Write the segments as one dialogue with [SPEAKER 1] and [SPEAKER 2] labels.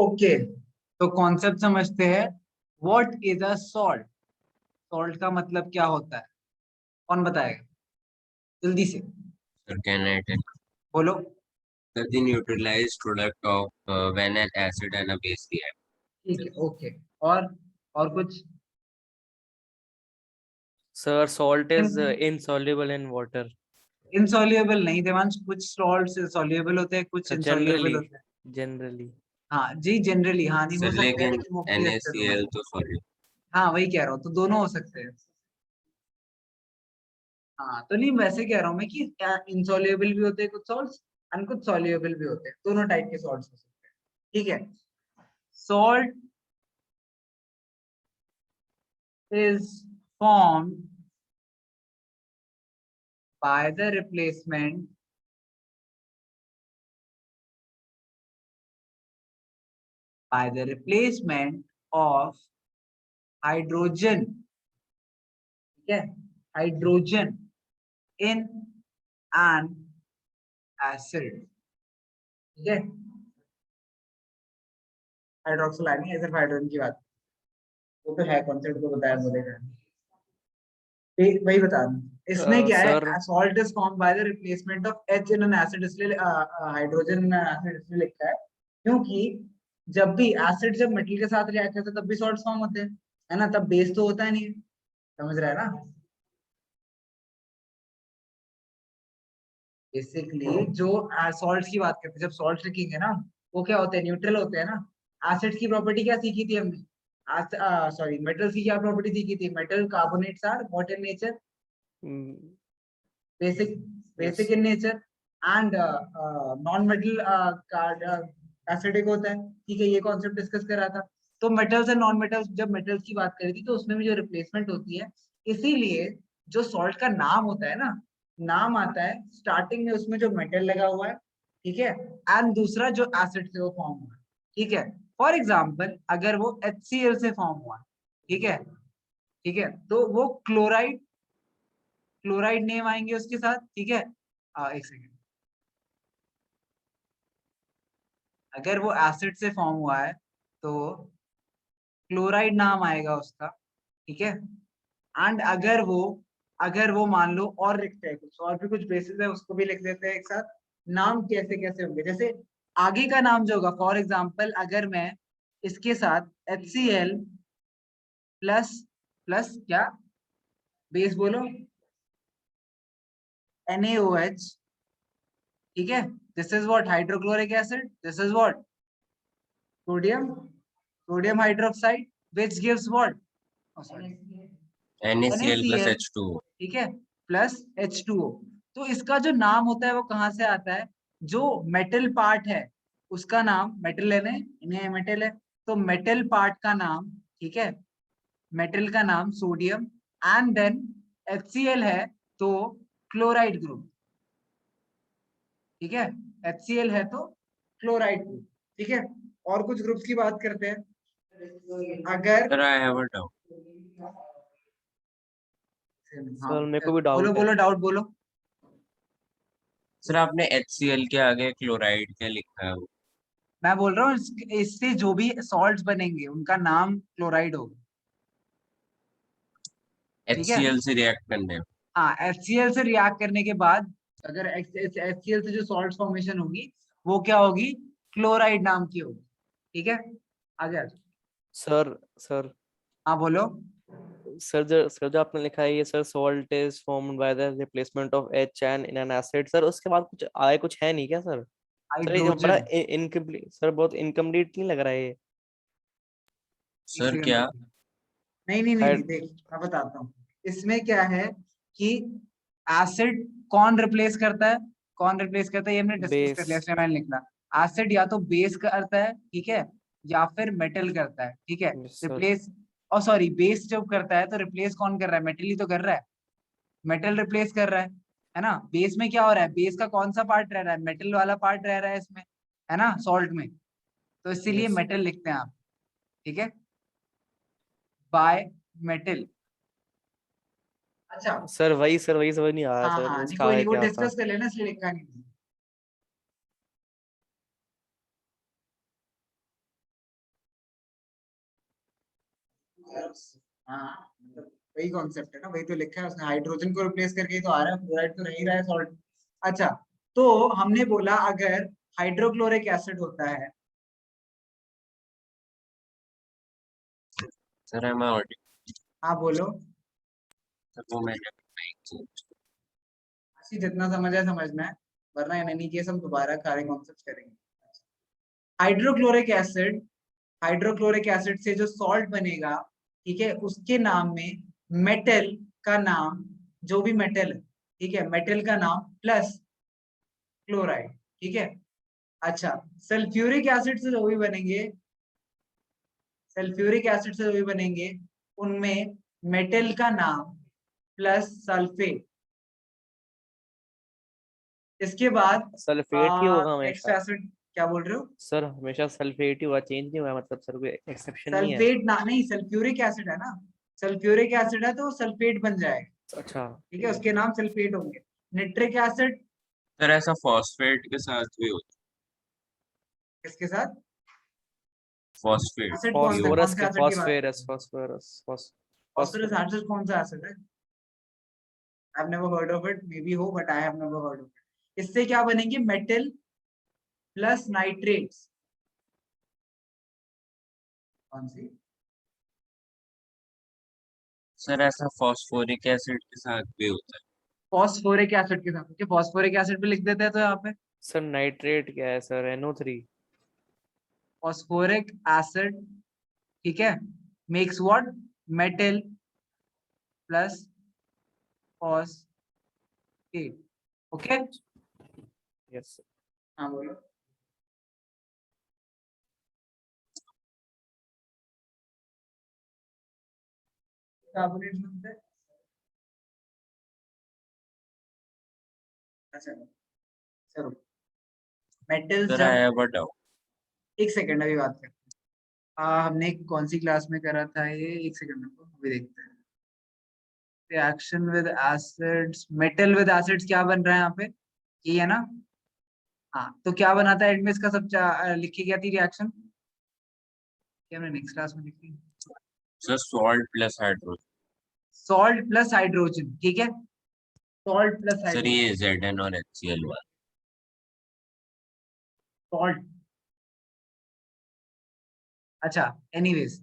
[SPEAKER 1] Okay, तो concept समझते हैं। What is a salt? Salt का मतलब क्या होता है? कौन बताएगा जल्दी से?
[SPEAKER 2] Sir, can I tell?
[SPEAKER 1] बोलो।
[SPEAKER 2] The neutralized product of when an acid and a base react.
[SPEAKER 1] ठीक है, ओके। और कुछ?
[SPEAKER 3] Sir, salt is insoluble in water.
[SPEAKER 1] Insoluble नहीं देवांश, कुछ सॉल्ट सॉल्युबल होते हैं, कुछ
[SPEAKER 3] So
[SPEAKER 1] इनसॉल्युबल होते हैं।
[SPEAKER 3] generally.
[SPEAKER 1] हाँ जी, जनरली हाँ, नहीं
[SPEAKER 2] Sir,
[SPEAKER 1] हो सकते हैं
[SPEAKER 2] लेकिन
[SPEAKER 1] लेकिन वो भी सकते हैं दोनों।
[SPEAKER 2] NaCl तो सॉलिड।
[SPEAKER 1] हाँ वही कह रहा हूँ, तो दोनों हो सकते हैं। हाँ तो नहीं, वैसे कह रहा हूँ मैं कि इनसॉल्युबल भी होते हैं कुछ सॉल्ट्स, और कुछ सॉल्युबल भी होते हैं, दोनों टाइप के सॉल्ट्स हो सकते हैं। ठीक है। Salt is formed by the replacement of hydrogen, ठीक है, हाइड्रोजन in an acid, ठीक है। हाइड्रोक्सिल आयन है, सिर्फ हाइड्रोजन की बात, वो तो है कॉन्सेप्ट को बताया बोलेगा, वही बता रहा हूँ। इसमें क्या है,
[SPEAKER 3] Sir,
[SPEAKER 1] salt is formed by the replacement of H in an acid, इसलिए हाइड्रोजन एसिड इसलिए लिखा है क्योंकि जब भी एसिड जब मेटल के साथ रिएक्ट करता है तब भी सॉल्ट फॉर्म होते हैं, है ना, तब बेस तो होता है नहीं है। समझ रहा है ना? बेसिकली जो सॉल्ट की बात करते हैं, जब सॉल्ट लिखेंगे ना, वो क्या होते हैं, न्यूट्रल होते हैं ना। एसिड की प्रॉपर्टी क्या सीखी थी हमने? सॉरी, मेटल की क्या प्रॉपर्टी सीखी थी? Metal carbonates are what in nature?
[SPEAKER 3] mm,
[SPEAKER 1] basic basic
[SPEAKER 3] yes.
[SPEAKER 1] in nature, and non-metal acidic होता है। ठीक है, ये कॉन्सेप्ट डिस्कस करा था। तो मेटल्स एंड नॉन मेटल्स, जब मेटल्स की बात करी थी तो उसमें भी जो रिप्लेसमेंट होती है, इसीलिए जो सॉल्ट का नाम होता है ना, नाम आता है स्टार्टिंग में उसमें जो मेटल लगा हुआ है, ठीक है, एंड दूसरा जो एसिड से वो फॉर्म हुआ है। ठीक है, फॉर एग्जाम्पल अगर वो HCl से फॉर्म हुआ है, ठीक है, ठीक है, तो वो क्लोराइड, क्लोराइड नेम आएंगे उसके साथ। ठीक है, एक सेकेंड, अगर वो एसिड से फॉर्म हुआ है तो क्लोराइड नाम आएगा उसका। ठीक है, एंड अगर वो मान लो और लिखते हैं कुछ और भी, कुछ बेसिस है उसको भी लिख देते हैं एक साथ। नाम कैसे कैसे होंगे, जैसे आगे का नाम जो होगा, फॉर एग्जाम्पल अगर मैं इसके साथ HCl प्लस प्लस क्या, बेस बोलो, NaOH, ठीक है, this is what, hydrochloric acid, this is what, sodium hydroxide, which gives what, oh sorry,
[SPEAKER 2] NaCl plus
[SPEAKER 1] NaCl,
[SPEAKER 2] H2O।
[SPEAKER 1] ठीक है, प्लस H2O। तो इसका जो नाम होता है वो कहाँ से आता है? जो मेटल पार्ट है उसका नाम, मेटल है, इन्हें मेटल है, तो मेटल पार्ट का नाम, ठीक है, मेटल का नाम सोडियम, एंड देन HCl है तो क्लोराइड ग्रुप, ठीक है, HCl है तो क्लोराइड ग्रुप। ठीक है, और कुछ ग्रुप्स की बात करते हैं। अगर
[SPEAKER 2] Sir, I have a doubt.
[SPEAKER 1] हाँ,
[SPEAKER 3] Sir, मेरे को भी
[SPEAKER 1] बोलो
[SPEAKER 3] doubt है.
[SPEAKER 1] बोलो, डाउट बोलो।
[SPEAKER 2] सर आपने HCl के आगे क्लोराइड क्या लिखा है वो?
[SPEAKER 1] मैं बोल रहा हूँ इससे जो भी सॉल्ट्स बनेंगे उनका नाम क्लोराइड होगा। ठीक है,
[SPEAKER 2] HCl से रिएक्ट करने में।
[SPEAKER 1] हाँ, HCl से रिएक्ट करने के बाद अगर HCl से जो सॉल्ट फॉर्मेशन होगी वो क्या होगी, क्लोराइड नाम की होगी। ठीक है, आगे आ जाओ।
[SPEAKER 3] सर
[SPEAKER 1] हाँ बोलो।
[SPEAKER 3] सर जो आपने लिखा है ये, sir salt is formed by the replacement of H N in an acid, sir उसके बाद कुछ आगे कुछ है नहीं क्या सर? सर ये बड़ा
[SPEAKER 1] हाइड्रोजन,
[SPEAKER 3] इनकम्प्लीट, सर बहुत इनकम्प्लीट नहीं लग रहा है ये?
[SPEAKER 1] एक
[SPEAKER 2] सर
[SPEAKER 1] सेकंड
[SPEAKER 2] क्या?
[SPEAKER 1] रुको। नहीं नहीं नहीं
[SPEAKER 3] हाइड
[SPEAKER 1] नहीं, देख मैं बताता हूँ। इसमें क्या है कि एसिड कौन रिप्लेस करता है, कौन रिप्लेस करता है ये हमने डिस्कस कर
[SPEAKER 3] बेस.
[SPEAKER 1] लिया, इसलिए मैंने लिखना। एसिड या तो बेस करता है, ठीक है, या फिर मेटल करता है। ठीक है,
[SPEAKER 3] सर
[SPEAKER 1] रिप्लेस, और सॉरी, बेस जब करता है तो रिप्लेस कौन कर रहा है, मेटल ही तो कर रहा है, मेटल रिप्लेस कर रहा है ना। बेस में क्या हो रहा है, बेस का कौन सा पार्ट रह रहा है, मेटल वाला पार्ट रह रहा है इसमें, है ना, सॉल्ट में, तो इसीलिए
[SPEAKER 3] यस
[SPEAKER 1] मेटल लिखते हैं आप। ठीक है, बाय मेटल। अच्छा,
[SPEAKER 3] सर वही समझ नहीं आ रहा
[SPEAKER 1] हाँ
[SPEAKER 3] सर,
[SPEAKER 1] हाँ, नहीं
[SPEAKER 3] उसका
[SPEAKER 1] कोई
[SPEAKER 3] आगे
[SPEAKER 1] नहीं, वो
[SPEAKER 3] क्या था?
[SPEAKER 1] डिस्कस कर लेना, इसलिए लिखा नहीं। हाँ मतलब वही कॉन्सेप्ट है ना, वही तो लिखा है उसने, हाइड्रोजन को रिप्लेस करके ही तो आ रहा है, फ्लोराइड तो रह ही रहा है सॉल्ट। अच्छा, तो हमने बोला अगर हाइड्रोक्लोरिक एसिड होता है,
[SPEAKER 2] सर है मैं
[SPEAKER 1] हाँ बोलो,
[SPEAKER 2] वो मैंने change
[SPEAKER 1] ऐसी जितना समझ है समझना है, वरना इन एनी केस हम दोबारा सारे कॉन्सेप्ट करेंगे। हाइड्रोक्लोरिक एसिड, हाइड्रोक्लोरिक एसिड से जो सॉल्ट बनेगा, ठीक है, उसके नाम में मेटल का नाम, जो भी मेटल है, ठीक है, मेटल का नाम प्लस क्लोराइड, ठीक है। अच्छा, सल्फ्यूरिक एसिड से जो भी बनेंगे, सल्फ्यूरिक एसिड से जो भी बनेंगे, उनमें मेटल का नाम प्लस सल्फेट। इसके बाद
[SPEAKER 3] सल्फेट ही होगा
[SPEAKER 1] नेक्स्ट
[SPEAKER 3] हमेशा
[SPEAKER 1] एसिड, क्या बोल रहे हो?
[SPEAKER 3] सर, हमेशा सल्फेट ही हुआ, चेंज नहीं हुआ, मतलब सर कोई एक्सेप्शन नहीं है।
[SPEAKER 1] सल्फेट ना, नहीं सल्फ्यूरिक एसिड है ना, सल्फ्यूरिक एसिड है तो सल्फेट बन जाएगा,
[SPEAKER 3] अच्छा,
[SPEAKER 1] ठीक है, उसके नाम सल्फेट होंगे। निट्रिक एसिड
[SPEAKER 2] सर ऐसा फॉस्फेट के साथ भी होता
[SPEAKER 1] किसके साथ?
[SPEAKER 2] है, फॉस्फेट
[SPEAKER 1] एसिड कौन सा,
[SPEAKER 3] फास्फोरस
[SPEAKER 1] कौन
[SPEAKER 3] के,
[SPEAKER 1] से एसिड की बात कर रहे
[SPEAKER 3] फास्फेरस
[SPEAKER 1] हो?
[SPEAKER 3] फास्फोरस
[SPEAKER 1] फॉस्फोरस
[SPEAKER 3] फास्फोरस
[SPEAKER 1] एसिड कौन सा एसिड है? I have never heard of it, maybe हो, but I have never heard of it. इससे क्या बनेंगे? Metal plus nitrates. कौन सी?
[SPEAKER 2] सर ऐसा फॉस्फोरिक एसिड के साथ भी होता है।
[SPEAKER 1] फॉस्फोरिक एसिड के साथ, ओके, फॉस्फोरिक एसिड भी लिख देते हैं तो यहाँ पे
[SPEAKER 3] सर, नाइट्रेट क्या है सर? NO3।
[SPEAKER 1] फॉस्फोरिक एसिड, ठीक है, makes what? Metal plus phosphate, okay.
[SPEAKER 3] Yes.
[SPEAKER 1] हाँ बोलो। कार्बोनेट बनता है, अच्छा चलो, मेटल्स
[SPEAKER 2] सर
[SPEAKER 1] जब,
[SPEAKER 2] आई हैव अ डाउट।
[SPEAKER 1] एक सेकंड अभी बात करते हैं। हमने कौन सी क्लास में करा था ये, एक सेकंड रुको अभी देखते हैं। Reaction with acids, metal with acids क्या बन रहा है यहाँ पे, ये है ना? हाँ, तो क्या बनाता है एंड में इसका सब लिखी क्या थी रिएक्शन, क्या हमने नेक्स्ट क्लास में लिखी?
[SPEAKER 2] Sir salt plus hydrogen.
[SPEAKER 1] Salt plus hydrogen, ठीक है, सॉल्ट प्लस
[SPEAKER 2] सर
[SPEAKER 1] हाइड्रोजन,
[SPEAKER 2] ये Zn और HCl वाला।
[SPEAKER 1] सॉल्ट, अच्छा, एनीवेज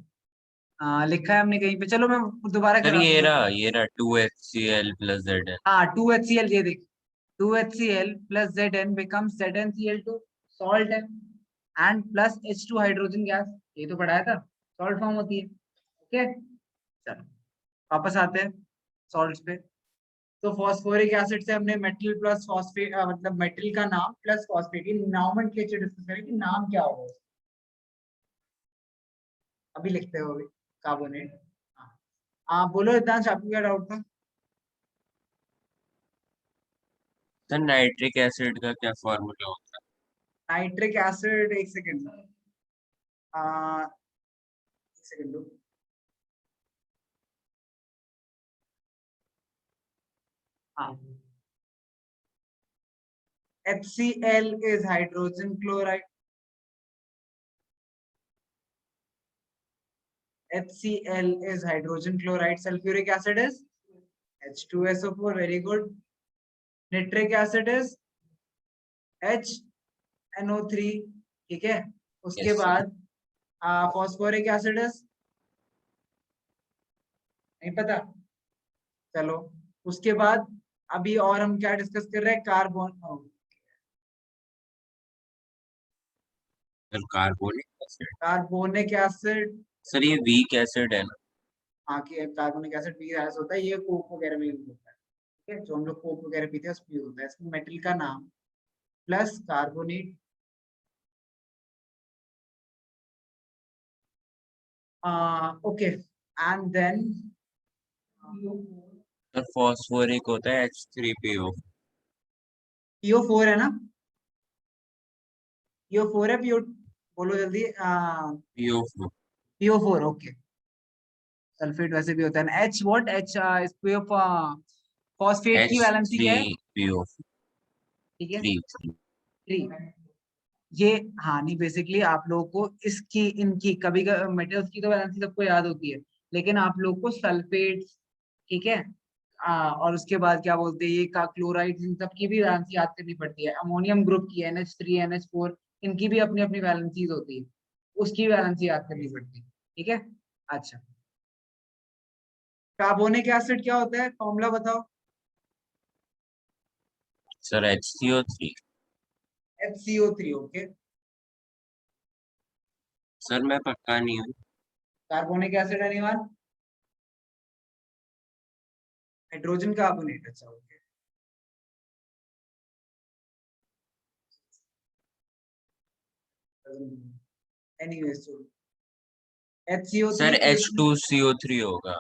[SPEAKER 1] लिखा है हमने कहीं पे, चलो मैं दोबारा
[SPEAKER 2] सर
[SPEAKER 1] करा दूंगा।
[SPEAKER 2] ये रहा 2HCl प्लस Zn।
[SPEAKER 1] हाँ, 2HCl, ये देख, 2HCl plus Zn becomes ZnCl2, salt है, and plus H2 hydrogen gas, ये तो पढ़ाया था, सॉल्ट फॉर्म होती है, ओके। चलो वापस आते हैं सॉल्ट्स पे। तो फॉस्फोरिक एसिड से हमने मेटल प्लस फॉस्फेट, मतलब मेटल का नाम प्लस फॉस्फेट, ये नॉमेनक्लेचर डिस्कस करें कि नाम क्या होगा उसका। अभी लिखते हो अभी, कार्बोनेट। हाँ, बोलो इतना, आपको क्या डाउट था?
[SPEAKER 2] सर नाइट्रिक एसिड का क्या फॉर्मूला होता है?
[SPEAKER 1] नाइट्रिक एसिड, एक सेकेंड, एक सेकेंड, हाँ, HCl is hydrogen chloride. HCl is hydrogen chloride. Sulfuric acid is H2SO4. Very good. Nitric acid is HNO3. ठीक है, उसके
[SPEAKER 2] यस।
[SPEAKER 1] बाद फॉस्फोरिक एसिड इज, नहीं पता, चलो, उसके बाद अभी और हम क्या डिस्कस कर रहे हैं, carbon,
[SPEAKER 2] sir carbonic acid.
[SPEAKER 1] Carbonic acid.
[SPEAKER 2] Sir ये वीक एसिड है ना?
[SPEAKER 1] हाँ, कि कार्बोनिक एसिड भी होता है, ये कोक वगैरह में यूज होता है, ठीक है, जो हम लोग कोक वगैरह पीते हैं उसमें यूज होता है। इसमें मेटल का नाम plus carbonate, okay, and then
[SPEAKER 2] sir phosphoric होता है H3PO।
[SPEAKER 1] PO4 है ना, PO4 है, PO, बोलो जल्दी,
[SPEAKER 2] PO4।
[SPEAKER 1] PO4, okay. सल्फेट वैसे भी होता है ना, H what, H PO, phosphate की वैलेंसी क्या है?
[SPEAKER 2] H3PO।
[SPEAKER 1] ठीक है,
[SPEAKER 2] 3।
[SPEAKER 1] 3, ये, हाँ नहीं, बेसिकली आप लोगों को इसकी इनकी कभी मेटल्स की तो वैलेंसी सबको याद होती है, लेकिन आप लोग को सल्फेट्स, ठीक है, और उसके बाद क्या बोलते हैं ये का क्लोराइड, इन सब की भी वैलेंसी याद करनी पड़ती है। अमोनियम ग्रुप की NH3 NH4 इनकी भी अपनी अपनी वैलेंसीज होती है, उसकी वैलेंसी याद करनी पड़ती है, ठीक है। अच्छा, कार्बोनिक एसिड क्या होता है, फॉर्मूला बताओ।
[SPEAKER 2] Sir HCO3।
[SPEAKER 1] HCO3, okay.
[SPEAKER 2] Sir मैं पक्का नहीं हूँ।
[SPEAKER 1] Carbonic acid anyone, hydrogen carbonate, अच्छा okay. Anyways,
[SPEAKER 2] sir
[SPEAKER 1] HCO3
[SPEAKER 2] H2CO3 होगा।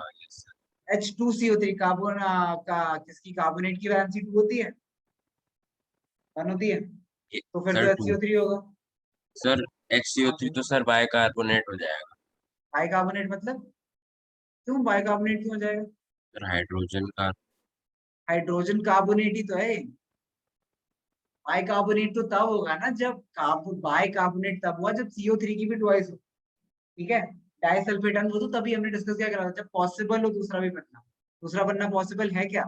[SPEAKER 1] H2CO3 कार्बन का किसकी कार्बोनेट की वैलेंसी 2 होती है, 1 होती है, तो फिर
[SPEAKER 2] सर
[SPEAKER 1] तो
[SPEAKER 2] 2।
[SPEAKER 1] HCO3 होगा।
[SPEAKER 2] सर HCO3 तो सर बाइकार्बोनेट हो जाएगा।
[SPEAKER 1] बाइकार्बोनेट मतलब, क्यों बाइकार्बोनेट क्यों हो जाएगा?
[SPEAKER 2] सर हाइड्रोजन का।
[SPEAKER 1] हाइड्रोजन कार्बोनेट ही तो है। बाइकार्बोनेट तो तब होगा ना जब बाइकार्बोनेट तब हुआ जब CO3 की भी ट्वाइस हो, ठीक है। डाइसल्फेट हो तो तभी हमने डिस्कस क्या करा था, जब पॉसिबल हो दूसरा भी बनना। दूसरा बनना पॉसिबल है क्या?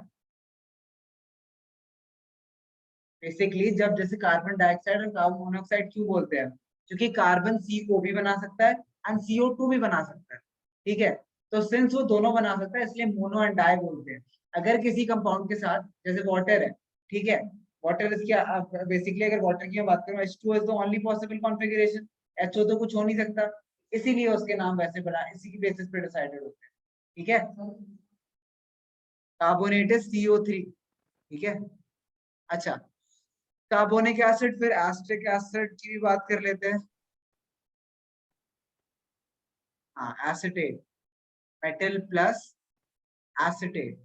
[SPEAKER 1] बेसिकली जब जैसे कार्बन डाइऑक्साइड और कार्बन मोनोऑक्साइड क्यों बोलते हैं, क्योंकि कार्बन CO भी बना सकता है एंड CO2 भी बना सकता है, ठीक है। तो सिंस वो दोनों बना सकता है इसलिए मोनो एंड डाई बोलते हैं। अगर किसी कंपाउंड के साथ, जैसे वाटर है, ठीक है, वाटर इसकी बेसिकली अगर वाटर की मैं बात करूं, H2 is the only possible configuration, HO तो कुछ हो नहीं सकता, इसीलिए उसके नाम वैसे बना, इसी की बेसिस पे डिसाइडेड होते हैं, ठीक है। कार्बोनेट इज CO3, ठीक है। अच्छा, कार्बोनिक एसिड, फिर एसिटिक एसिड की भी बात कर लेते हैं। हाँ, एसिटेट, मेटल प्लस एसिटेट,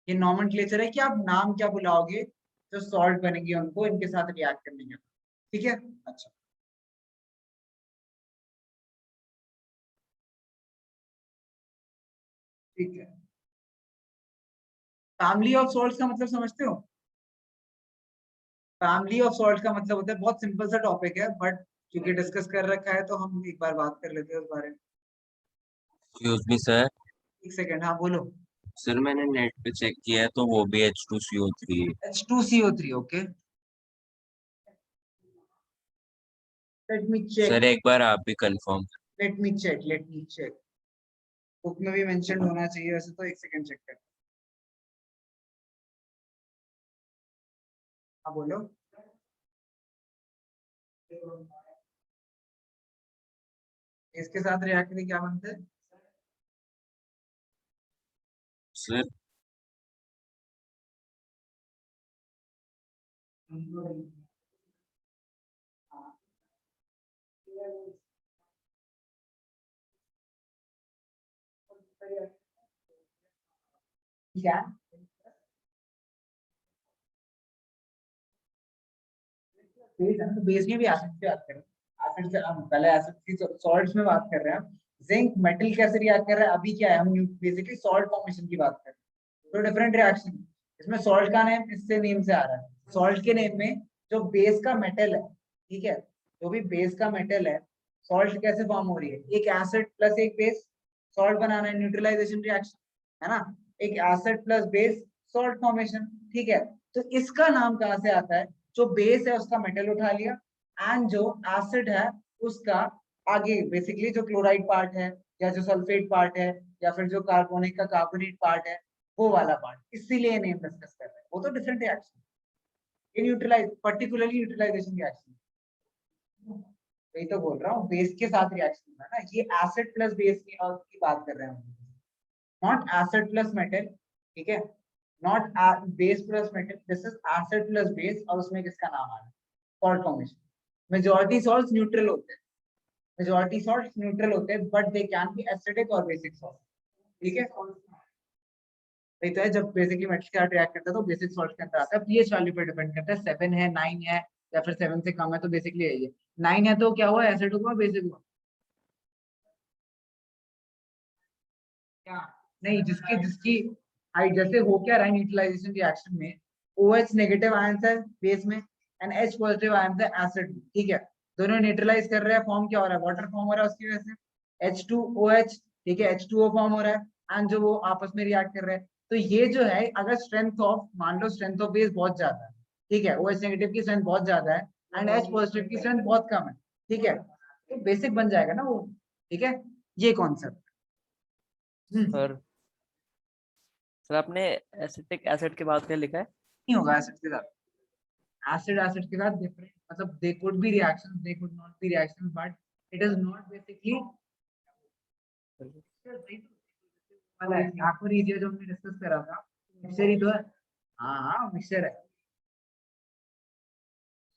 [SPEAKER 1] ये नॉमेनक्लेचर है कि आप नाम क्या बुलाओगे जो सॉल्ट बनेंगे उनको इनके साथ रिएक्ट करने के बाद, ठीक है। अच्छा, ठीक है। फैमिली ऑफ सॉल्ट्स का मतलब समझते हो? फैमिली ऑफ सॉल्ट का मतलब होता है, बहुत सिंपल सा टॉपिक है बट क्योंकि डिस्कस कर रखा है तो हम एक बार बात कर लेते हैं उस बारे में।
[SPEAKER 2] Excuse me sir.
[SPEAKER 1] एक सेकेंड, हाँ बोलो।
[SPEAKER 2] सर मैंने नेट पे चेक किया है तो वो भी H2CO3 है।
[SPEAKER 1] H2CO3, okay. Let me check,
[SPEAKER 2] sir एक बार आप भी confirm.
[SPEAKER 1] Let me check. Book में भी मेंशन होना चाहिए वैसे तो, एक सेकंड चेक कर। हाँ बोलो। इसके साथ रिएक्ट में क्या बनता है?
[SPEAKER 2] सर
[SPEAKER 1] क्या? बेस है ना, तो बेस में भी एसिड की बात करें, एसिड से हम पहले एसिड की सॉल्ट्स में बात कर रहे हैं। जिंक मेटल कैसे रिएक्ट कर रहा है, अभी क्या है, हम बेसिकली सॉल्ट फॉर्मेशन की बात कर रहे हैं, तो डिफरेंट रिएक्शन। इसमें सॉल्ट का नेम इससे नेम से आ रहा है, सॉल्ट के नेम में जो बेस का मेटल है, ठीक है, जो भी बेस का मेटल है, सॉल्ट कैसे फॉर्म हो रही है, एक एसिड प्लस एक बेस, सॉल्ट बनाना है, न्यूट्रलाइजेशन रिएक्शन, है ना। एक acid plus base, salt formation, ठीक है। तो इसका नाम कहाँ से आता है, जो बेस है उसका मेटल उठा लिया एंड जो एसिड है उसका आगे बेसिकली जो क्लोराइड पार्ट है या जो सल्फेट पार्ट है या फिर जो कार्बोनिक का कार्बोनेट पार्ट है वो वाला पार्ट, इसीलिए नेम डिस्कस कर रहे हैं। वो तो डिफरेंट रिएक्शन, ये न्यूट्रलाइज पर्टिकुलरली न्यूट्रलाइजेशन रिएक्शन, वही तो बोल रहा हूँ, बेस के साथ रिएक्शन है ना, ये एसिड प्लस बेस की बात कर रहे हैं, नॉट एसिड प्लस मेटल, ठीक है, not base plus metal, this is acid plus base, और उसमें किसका नाम आ रहा है, salt formation. Majority salts neutral होते हैं, मेजॉरिटी सॉल्ट्स न्यूट्रल होते हैं but they can be acidic और बेसिक सॉल्ट, ठीक है। नहीं तो है जब बेसिकली मेटल के साथ रिएक्ट करता है तो बेसिक सॉल्ट के अंदर आता है, पीएच वैल्यू पर डिपेंड करता है, 7 है 9 है या फिर 7 से कम है तो बेसिकली यही है। 9 है तो क्या हुआ, एसिड हुआ बेसिक हुआ क्या? नहीं, जिसकी जिसकी हाइट जैसे हो क्या रहा है न्यूट्रलाइजेशन रिएक्शन में, OH नेगेटिव आयन है बेस में एंड H पॉजिटिव आयन है एसिड में, ठीक है। दोनों न्यूट्रलाइज कर रहे हैं, फॉर्म क्या हो रहा है, वाटर फॉर्म हो रहा है उसकी वजह से, H2OH, ठीक है, H2O फॉर्म हो रहा है एंड जो वो आपस में रिएक्ट कर रहे हैं। तो ये जो है, अगर स्ट्रेंथ ऑफ, मान लो स्ट्रेंथ ऑफ बेस बहुत ज्यादा है, ठीक है, OH नेगेटिव की स्ट्रेंथ बहुत ज्यादा है एंड H पॉजिटिव की स्ट्रेंथ बहुत कम है, ठीक है, तो बेसिक बन जाएगा ना वो, ठीक है, ये कॉन्सेप्ट।
[SPEAKER 3] सर आपने एसिटिक एसिड के बाद क्या लिखा है?
[SPEAKER 1] नहीं होगा एसिड के साथ, एसिड के साथ डिफरेंट, मतलब they could be reactions, they could not be reactions, but it is not basically वाला है। आखिरी रीजियन जो हमने डिस्कस करा था, मिक्सचर ही तो है। हाँ हाँ मिक्सचर है,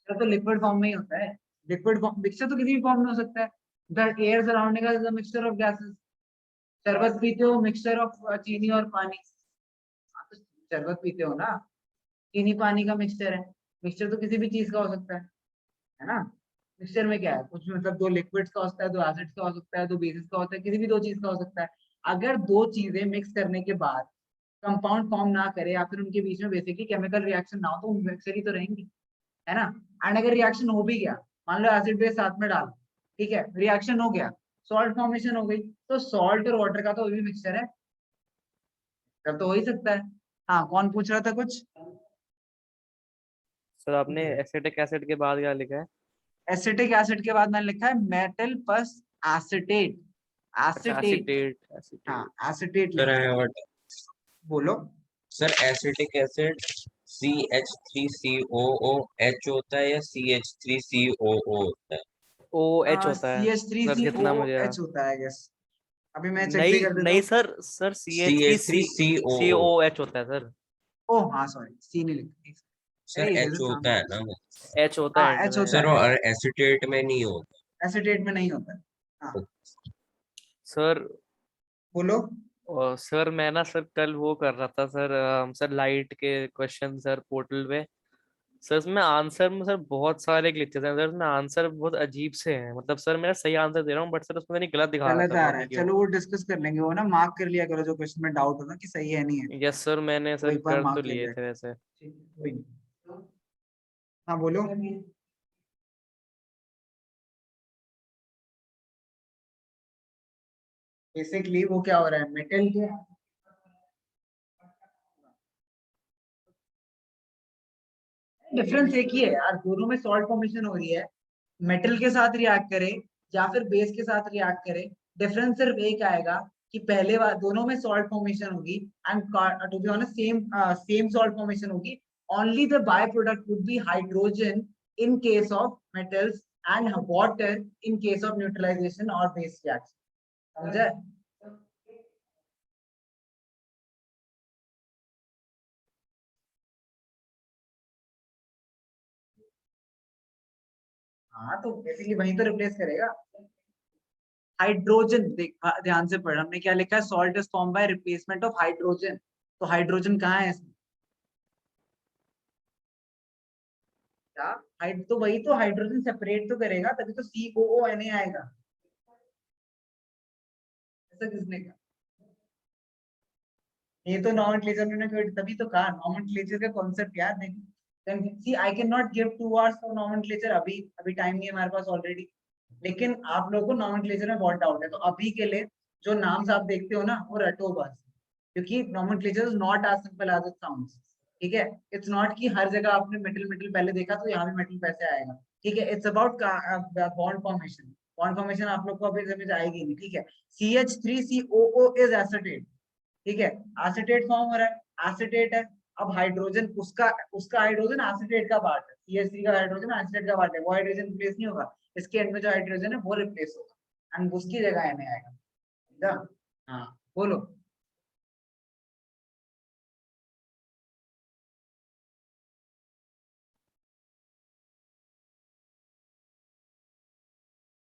[SPEAKER 1] तो लिक्विड फॉर्म में ही होता है। लिक्विड फॉर्म, मिक्सचर तो किसी भी फॉर्म में हो सकता है। The air surrounding us is a mixture of gases. शरबत पीते हो, मिक्सचर ऑफ चीनी और पानी। हाँ, तो शरबत पीते हो ना, चीनी पानी का मिक्सचर है। मिक्सचर तो किसी भी चीज का हो सकता है ना। मिक्सचर में क्या है, कुछ मतलब दो लिक्विड्स का हो सकता है, दो एसिड्स का हो सकता है, दो बेसिस का होता है, किसी भी दो चीज का हो सकता है। अगर दो चीजें मिक्स करने के बाद कंपाउंड फॉर्म ना करे या फिर उनके बीच में बेसिकली केमिकल रिएक्शन ना हो, तो वो मिक्सचर ही तो रहेंगी, है ना। एंड अगर रिएक्शन हो भी गया, मान लो एसिड बेस साथ में डाल, ठीक है, रिएक्शन हो गया, सॉल्ट फॉर्मेशन हो गई, तो सॉल्ट और वाटर का तो भी मिक्सचर है, तब तो हो ही सकता है। हाँ, कौन पूछ रहा था कुछ?
[SPEAKER 3] सर आपने एसिटिक एसिड के बाद क्या लिखा है?
[SPEAKER 1] एसिटिक एसिड के बाद मैंने लिखा है मेटल प्लस एसिटेट।
[SPEAKER 3] अच्छा,
[SPEAKER 1] एसिटेट,
[SPEAKER 3] एसिटेट
[SPEAKER 1] हाँ
[SPEAKER 3] एसिटेट।
[SPEAKER 1] एसिटेट
[SPEAKER 2] सर
[SPEAKER 1] लिखा
[SPEAKER 2] आई
[SPEAKER 1] है।
[SPEAKER 2] हैव
[SPEAKER 1] बोलो।
[SPEAKER 2] सर एसिटिक एसिड CH3COOH होता है या CH3COO होता है?
[SPEAKER 3] ओ एच होता है सर, जितना मुझे
[SPEAKER 1] CH3COOH होता है, गेस। अभी मैं चेक भी
[SPEAKER 3] नहीं
[SPEAKER 1] कर देता
[SPEAKER 3] नहीं
[SPEAKER 1] हूँ।
[SPEAKER 3] Sir, sir C H three C C
[SPEAKER 2] CH3COO।
[SPEAKER 3] O H होता है सर।
[SPEAKER 1] ओह हाँ सॉरी, सी नहीं लिखा।
[SPEAKER 2] सर
[SPEAKER 1] अरे इधर
[SPEAKER 2] H
[SPEAKER 1] से
[SPEAKER 2] होता है
[SPEAKER 1] सामने।
[SPEAKER 2] ना?
[SPEAKER 3] एच होता
[SPEAKER 1] हाँ
[SPEAKER 3] है एंड
[SPEAKER 1] एच
[SPEAKER 3] में।
[SPEAKER 1] होता
[SPEAKER 2] सर
[SPEAKER 1] है,
[SPEAKER 2] और एसिटेट में नहीं होता।
[SPEAKER 1] एसिटेट में नहीं होता है। हाँ
[SPEAKER 3] सर
[SPEAKER 1] बोलो।
[SPEAKER 3] सर मैं ना सर कल वो कर रहा था सर, सर लाइट के क्वेश्चन सर पोर्टल पे। सर इसमें आंसर में सर बहुत सारे ग्लिचेस हैं सर, इसमें आंसर बहुत अजीब से हैं। मतलब सर मेरा सही आंसर दे रहा हूँ बट सर उसमें नहीं, गलत दिखा रहा है
[SPEAKER 1] गलत
[SPEAKER 3] सर,
[SPEAKER 1] आ
[SPEAKER 3] पता
[SPEAKER 1] रहा है,
[SPEAKER 3] नहीं क्यों।
[SPEAKER 1] चलो वो डिस्कस कर लेंगे, वो ना मार्क कर लिया करो जो क्वेश्चन में डाउट हो ना कि सही है नहीं है,
[SPEAKER 3] यस सर, मैंने
[SPEAKER 1] वो
[SPEAKER 3] सर
[SPEAKER 1] एक बार
[SPEAKER 3] कर तो
[SPEAKER 1] मार्क ले
[SPEAKER 3] लिए
[SPEAKER 1] लिया
[SPEAKER 3] थे वैसे।
[SPEAKER 1] करो। ठीक है, कोई नहीं। हाँ बोलो। बेसिकली वो क्या हो रहा है, मेटल के डिफरेंस एक ही है यार, दोनों में सॉल्ट फॉर्मेशन हो रही है, मेटल के साथ रिएक्ट करे या फिर बेस के साथ रिएक्ट करे, डिफरेंस सिर्फ एक आएगा कि पहले बार दोनों में सॉल्ट फॉर्मेशन होगी and to be honest same salt formation होगी। Only the by product would be hydrogen in case of metals and water in case of neutralisation और बेस रिएक्शन, समझे? हाँ तो बेसिकली वहीं तो रिप्लेस करेगा। हाइड्रोजन, देख ध्यान से पढ़, हमने क्या लिखा है, salt is form by replacement of hydrogen. तो हाइड्रोजन कहाँ है इसमें? क्या हाइड, तो वही तो हाइड्रोजन सेपरेट तो करेगा, तभी तो COONA आएगा। ऐसा किसने कहा? ये तो नॉमेनक्लेचर ने तभी तो कहा, नॉमेनक्लेचर का कॉन्सेप्ट याद नहीं। Then see I can not give 2 hours for nomenclature, अभी अभी टाइम नहीं है हमारे पास ऑलरेडी। लेकिन आप लोगों को नॉमेनक्लेचर में बहुत डाउट है, तो अभी के लिए जो नाम्स आप देखते हो ना वो रटो बस, क्योंकि nomenclature is not as simple as it sounds, ठीक है। इट्स नॉट कि हर जगह आपने मेटल मेटल पहले देखा तो यहाँ भी मेटल पैसे आएगा, ठीक है। It's about bond formation. Bond formation आप लोग को अभी समझ आएगी नहीं, ठीक है। CH3COO इज एसिटेट, ठीक है, एसिटेट फॉर्म हो रहा है, एसिटेट है। अब हाइड्रोजन, उसका उसका हाइड्रोजन एसिटेट का पार्ट है, CH3 का हाइड्रोजन एसिटेट का पार्ट है, वो हाइड्रोजन रिप्लेस नहीं होगा, इसके एंड में जो हाइड्रोजन है वो रिप्लेस होगा एंड उसकी जगह Na आएगा, समझा? हाँ बोलो।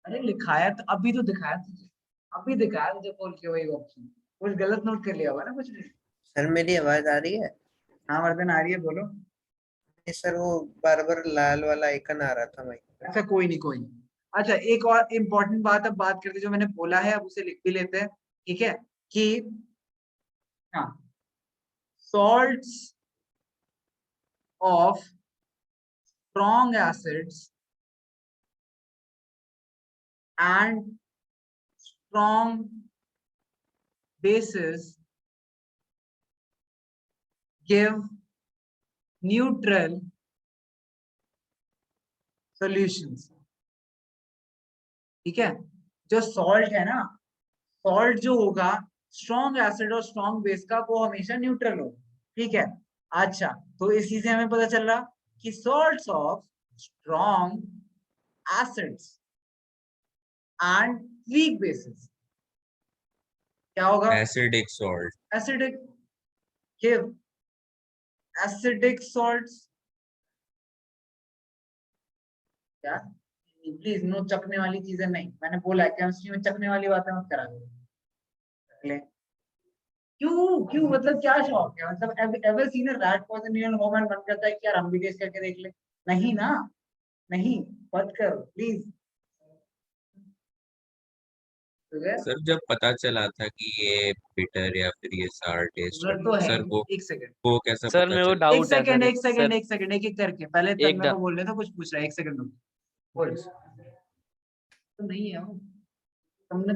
[SPEAKER 1] अरे लिखाया तो अभी तो दिखाया तुझे, अभी दिखाया तुझे खोल के वही ऑप्शन, कुछ गलत नोट कर लिया होगा ना कुछ भी।
[SPEAKER 4] सर मेरी आवाज आ रही है?
[SPEAKER 1] हाँ वर्धन आ रही है, बोलो।
[SPEAKER 4] नहीं सर, वो बार बार लाल वाला आइकन आ रहा था माइक पे।
[SPEAKER 1] अच्छा कोई नहीं कोई नहीं। अच्छा एक और इम्पोर्टेंट बात अब बात करते, जो मैंने बोला है अब उसे लिख भी लेते हैं, ठीक है, कि हाँ, salts of strong acids and strong bases give neutral solutions. ठीक है, जो सॉल्ट है ना, सॉल्ट जो होगा स्ट्रॉन्ग एसिड और स्ट्रॉन्ग बेस का, वो हमेशा न्यूट्रल होगा. ठीक है. अच्छा, तो इसी से हमें पता चल रहा कि salts of strong acids and weak bases क्या होगा?
[SPEAKER 2] Acidic salt.
[SPEAKER 1] Acidic. give acidic salts. क्या? प्लीज नो चखने वाली चीजें नहीं, मैंने बोला है केमिस्ट्री में चखने वाली बातें मत करा करो. क्यों क्यों मतलब क्या शौक है? मतलब ever seen a rat poison in home and मन करता है कि यार हम भी टेस्ट करके देख ले? नहीं ना, नहीं, मत करो प्लीज.
[SPEAKER 2] सर जब पता चला था कि ये बिटर या फिर ये सार टेस्ट
[SPEAKER 1] तो है.
[SPEAKER 2] सर
[SPEAKER 1] एक सेकंड,
[SPEAKER 2] वो कैसा
[SPEAKER 3] सर
[SPEAKER 2] पता
[SPEAKER 3] मेरे को
[SPEAKER 2] चला?
[SPEAKER 1] एक
[SPEAKER 3] डाउट है
[SPEAKER 1] सेकंड,
[SPEAKER 3] सर.
[SPEAKER 1] एक सेकंड,
[SPEAKER 3] सर
[SPEAKER 1] एक सेकंड, एक एक करके. पहले तक
[SPEAKER 3] एक
[SPEAKER 1] मेरे को बोल रहे थे, कुछ पूछ रहा है. एक सेकंड रुक. बोल. तो नहीं है वो. तुमने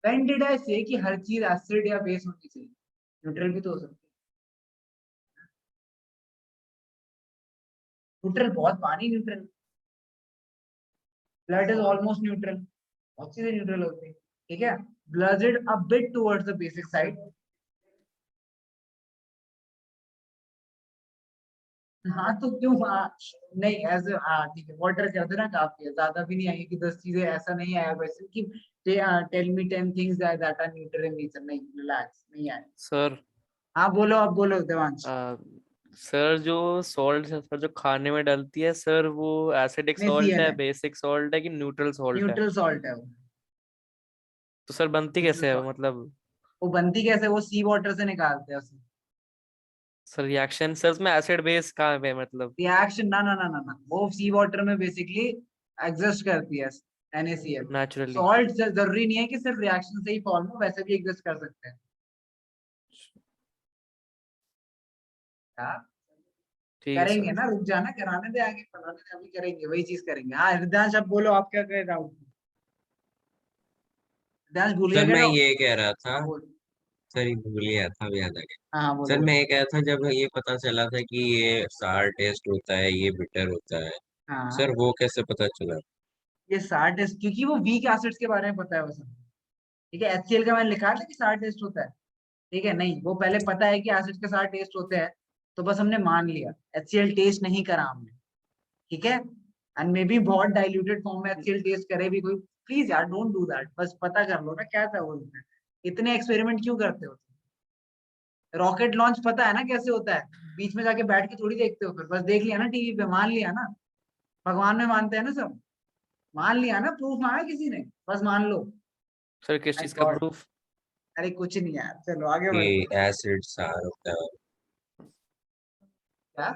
[SPEAKER 1] when did I say कि हर चीज एसिड या बेस होनी चाहिए? न्यूट्रल भी तो हो सकती है. न्यूट्रल बहुत पानी neutral, blood is almost neutral, बहुत चीजें न्यूट्रल होती है. ठीक है. Blood is a bit towards the basic side. हाँ तो क्यों? नहीं ऐसे. ठीक है, वाटर कर देना काफी है, ज्यादा भी नहीं आएगी कि 10 चीजें. ऐसा नहीं आया वैसे कि tell me 10 things that are neutral in nature. नहीं, रिलैक्स, नहीं आया.
[SPEAKER 3] सर
[SPEAKER 1] हाँ बोलो, अब बोलो देवांश.
[SPEAKER 3] सर जो सॉल्ट है सर, जो खाने में डलती है सर, वो एसिडिक सॉल्ट
[SPEAKER 1] NaCl
[SPEAKER 3] है,
[SPEAKER 1] है,
[SPEAKER 3] बेसिक सॉल्ट है कि न्यूट्रल सॉल्ट है?
[SPEAKER 1] न्यूट्रल सॉल्ट है वो.
[SPEAKER 3] तो सर बनती
[SPEAKER 1] न्यूट्रल
[SPEAKER 3] कैसे है वो,
[SPEAKER 1] सॉल्ट.
[SPEAKER 3] मतलब?
[SPEAKER 1] वो बनती कैसे? वो सी वाटर से निकालते हैं उसे.
[SPEAKER 3] सर रिएक्शन सर उसमें एसिड बेस कहाँ पे है, मतलब?
[SPEAKER 1] रिएक्शन ना ना ना ना ना, वो सी वाटर में बेसिकली एग्जिस्ट करती है NaCl.
[SPEAKER 3] नेचुरली.
[SPEAKER 1] सॉल्ट जरूरी नहीं है कि सिर्फ रिएक्शन से ही फॉर्म हो, वैसे भी एग्जिस्ट कर सकते हैं. हाँ,
[SPEAKER 3] ठीक है
[SPEAKER 1] करेंगे
[SPEAKER 3] सर.
[SPEAKER 1] ना, रुक जाना, कराने दे आगे, पढ़ाने दे, अभी करेंगे, वही चीज करेंगे. हाँ हृदयांश, अब बोलो आप क्या कह रहे हो? हृदयांश भूल गया
[SPEAKER 2] सर
[SPEAKER 1] क्या
[SPEAKER 2] मैं
[SPEAKER 1] डाउट?
[SPEAKER 2] ये कह रहा था.
[SPEAKER 1] हाँ बोल.
[SPEAKER 2] सर ये भूल गया था, अब याद आ गया.
[SPEAKER 1] हाँ बोलो
[SPEAKER 2] सर
[SPEAKER 1] बोलो.
[SPEAKER 2] मैं ये कह रहा था, जब ये पता चला था कि ये सार टेस्ट होता है, ये बिटर होता है,
[SPEAKER 1] हाँ,
[SPEAKER 2] सर वो कैसे पता चला?
[SPEAKER 1] ये 60 टेस्ट, क्योंकि वो वीक एसिड्स के बारे में पता है वो सब. ठीक है, HCl का मैंने लिखा था कि 60 टेस्ट होता है. ठीक है, नहीं वो पहले पता है कि एसिड के साथ टेस्ट होते हैं, तो बस हमने मान लिया. HCl टेस्ट नहीं करा हमने. ठीक है. एंड मे बी बहुत डाइल्यूटेड फॉर्म में HCl टेस्ट करे भी कोई. प्लीज यार डोंट डू दैट, बस पता कर लो ना क्या था वो उसमें. इतने एक्सपेरिमेंट क्यों करते हो? रॉकेट लॉन्च पता है ना कैसे होता है? बीच में जाके बैठ के थोड़ी देखते हो, फिर बस देख लिया ना टीवी पे, मान लिया ना. भगवान में मानते हैं ना सब, मान लिया ना, प्रूफ मांगा किसी ने, बस मान लो.
[SPEAKER 3] सर किस
[SPEAKER 1] My
[SPEAKER 3] चीज का
[SPEAKER 1] God.
[SPEAKER 3] प्रूफ?
[SPEAKER 1] अरे कुछ नहीं यार, चलो आगे
[SPEAKER 2] कि
[SPEAKER 1] बढ़ो.
[SPEAKER 2] एसिड सार होता है.
[SPEAKER 1] क्या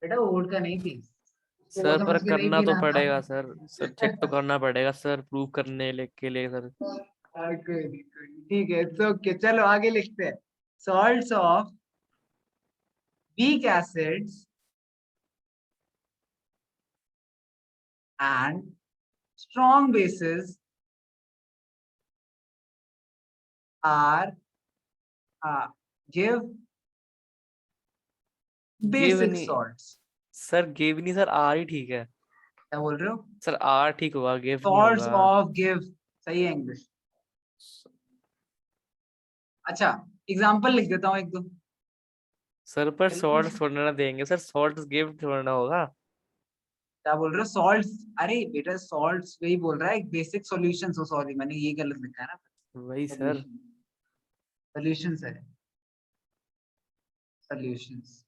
[SPEAKER 1] बेटा, वो वोट का नहीं थी, वो
[SPEAKER 3] सर पर
[SPEAKER 1] समझ के नहीं
[SPEAKER 3] करना तो
[SPEAKER 1] पीना था.
[SPEAKER 3] पड़ेगा सर. सर चेक तो करना पड़ेगा सर, प्रूव करने के लिए सर.
[SPEAKER 1] कोई नहीं, कोई नहीं, ठीक है, इट्स ओके. चलो आगे लिखते हैं. Salts of weak acids and strong bases are give
[SPEAKER 3] give
[SPEAKER 1] basic
[SPEAKER 3] नहीं
[SPEAKER 1] salts.
[SPEAKER 3] सर, गिव नहीं सर, आर ही ठीक है.
[SPEAKER 1] क्या बोल रहे हो?
[SPEAKER 3] सर आर ठीक होगा, गिव नहीं
[SPEAKER 1] Salts
[SPEAKER 3] होगा.
[SPEAKER 1] of give, सही है इंग्लिश. अच्छा, एग्जांपल लिख देता हूँ एक दो.
[SPEAKER 3] सर पर
[SPEAKER 1] बिल्कुल.
[SPEAKER 3] सॉल्ट थोड़ा ना देंगे सर, सॉल्ट गिव थोड़ा ना होगा.
[SPEAKER 1] क्या बोल रहे हो? सॉल्ट्स, अरे बेटा सॉल्ट्स वही बोल रहा है, बेसिक सॉल्यूशंस हो. सॉरी मैंने ये गलत लिखा है ना.
[SPEAKER 3] वही सर.
[SPEAKER 1] सॉल्यूशंस है, सॉल्यूशंस.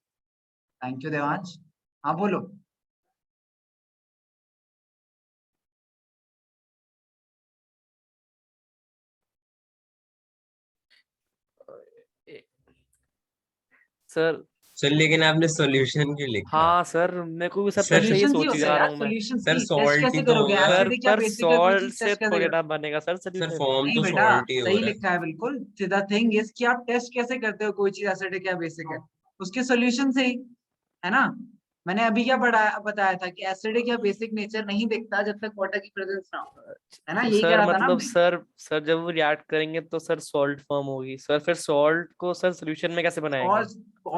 [SPEAKER 1] Thank you Devansh. हाँ बोलो.
[SPEAKER 3] सर
[SPEAKER 2] सर लेकिन आपने सॉल्यूशन क्यों लिखा?
[SPEAKER 3] हाँ सर, मेरे को भी सर तब
[SPEAKER 2] सर
[SPEAKER 3] से ये
[SPEAKER 1] सॉल्यूशंस ही
[SPEAKER 3] सोची
[SPEAKER 1] होते हैं
[SPEAKER 3] जा रहा
[SPEAKER 1] यार,
[SPEAKER 3] हूँ मैं.
[SPEAKER 1] सॉल्यूशंस
[SPEAKER 2] सर
[SPEAKER 1] ही. टेस्ट
[SPEAKER 2] सॉल्ट ही
[SPEAKER 1] कैसे
[SPEAKER 2] तो
[SPEAKER 1] करोगे?
[SPEAKER 2] होगा.
[SPEAKER 3] सर
[SPEAKER 1] एसिडिक या
[SPEAKER 3] पर
[SPEAKER 1] बेसिक है, कोई
[SPEAKER 3] सॉल्ट
[SPEAKER 1] चीज
[SPEAKER 3] से
[SPEAKER 1] टेस्ट कैसे
[SPEAKER 3] थोड़ी
[SPEAKER 1] करोगे?
[SPEAKER 3] ना बनेगा सर
[SPEAKER 2] सर
[SPEAKER 3] सॉल्यूशन.
[SPEAKER 2] फॉर्म
[SPEAKER 1] नहीं
[SPEAKER 2] तो
[SPEAKER 1] बेटा,
[SPEAKER 2] सॉल्ट ही हो
[SPEAKER 1] सही
[SPEAKER 2] रहा है.
[SPEAKER 1] लिखा है बिल्कुल. द थिंग इज कि आप टेस्ट कैसे करते हो कोई चीज एसिडिक या बेसिक है? उसके सॉल्यूशन से ही, है ना. मैंने अभी क्या पढ़ाया बताया था कि एसिडिक या बेसिक नेचर नहीं दिखता जब तक वाटर की प्रेजेंस ना हो, है ना?
[SPEAKER 3] तो
[SPEAKER 1] यही कह
[SPEAKER 3] सर
[SPEAKER 1] रहा था ना
[SPEAKER 3] मतलब
[SPEAKER 1] हमने।
[SPEAKER 3] सर जब वो रिएक्ट करेंगे तो सर सॉल्ट फॉर्म होगी सर, फिर सॉल्ट को सर सोल्यूशन में कैसे बनाएंगे?
[SPEAKER 1] और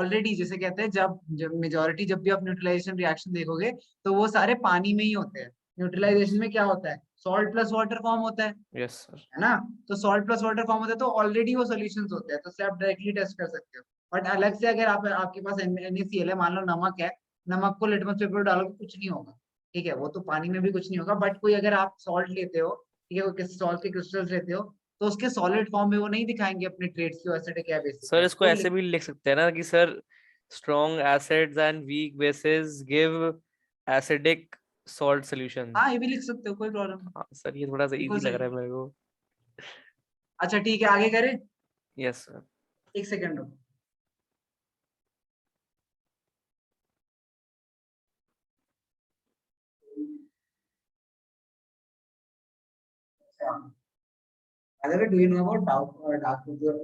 [SPEAKER 1] ऑलरेडी जैसे कहते हैं, जब जब मेजोरिटी जब भी आप न्यूट्रलाइजेशन रिएक्शन देखोगे तो वो सारे पानी में ही होते हैं। न्यूट्रलाइजेशन में क्या होता है? सॉल्ट प्लस वाटर फॉर्म होता
[SPEAKER 3] यस सर।
[SPEAKER 1] है ना? तो सॉल्ट प्लस वाटर फॉर्म होता है तो ऑलरेडी वो सॉल्यूशंस होते हैं, तो उससे आप डायरेक्टली टेस्ट कर सकते हो। बट अलग से अगर आप आपके पास NaCl है, मान लो नमक है, नमक को लिटमस पेपर डालोगे कुछ नहीं होगा, ठीक है? वो तो पानी में भी कुछ नहीं होगा। बट कोई अगर आप सॉल्ट लेते हो, ठीक है, कोई सॉल्ट के क्रिस्टल्स लेते हो, तो उसके सॉलिड फॉर्म में वो नहीं दिखाएंगे अपने ट्रेड्स की, एसिडिक है बेसिक
[SPEAKER 3] सर
[SPEAKER 1] है,
[SPEAKER 3] इसको
[SPEAKER 1] वो
[SPEAKER 3] ऐसे भी लिख सकते हैं ना कि sir strong acids and weak bases give acidic salt solution.
[SPEAKER 1] हाँ ये भी लिख सकते हो, कोई प्रॉब्लम नहीं।
[SPEAKER 3] हाँ सर ये थोड़ा सा
[SPEAKER 1] बिल्कुल
[SPEAKER 3] इजी लग
[SPEAKER 1] सही।
[SPEAKER 3] रहा है मेरे को।
[SPEAKER 1] अच्छा ठीक है, आगे करें?
[SPEAKER 3] Yes sir.
[SPEAKER 1] एक सेकंड रुको। By the way, do you know about dark Doppler?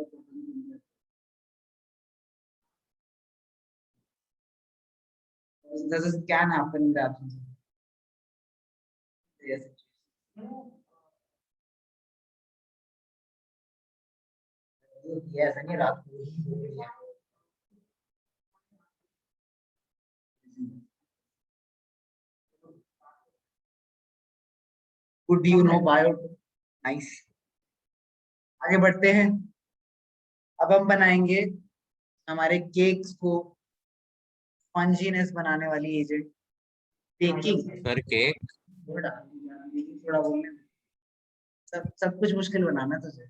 [SPEAKER 1] This can happen in the absence of. Yes. Yes, any रात को ही हो गई है। Good, you know bio. Nice. आगे बढ़ते हैं। अब हम बनाएंगे हमारे केक्स को स्पंजीनेस बनाने वाली agent, baking
[SPEAKER 2] sir cake
[SPEAKER 1] soda. Baking soda बोलने में सब कुछ मुश्किल बनाना है तुझे।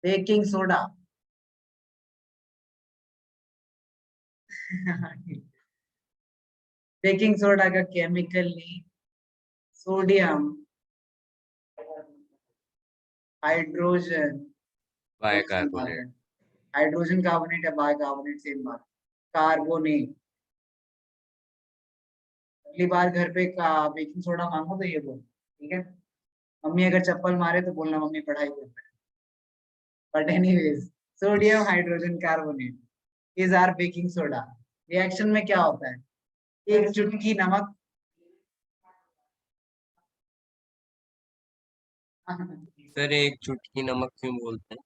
[SPEAKER 1] Baking soda. बेकिंग सोडा का chemical name sodium hydrogen
[SPEAKER 2] bicarbonate.
[SPEAKER 1] Hydrogen carbonate या बाइकार्बोनेट सेम बात। कार्बोनेट। अगली बार घर पे का बेकिंग सोडा मांगो तो ये बोल, ठीक है? मम्मी अगर चप्पल मारे तो बोलना मम्मी पढ़ाई कर रहे हैं। But anyways, sodium hydrogen carbonate is or baking soda. Reaction में क्या होता है? एक चुटकी नमक
[SPEAKER 2] सर एक चुटकी नमक क्यों बोलते हैं?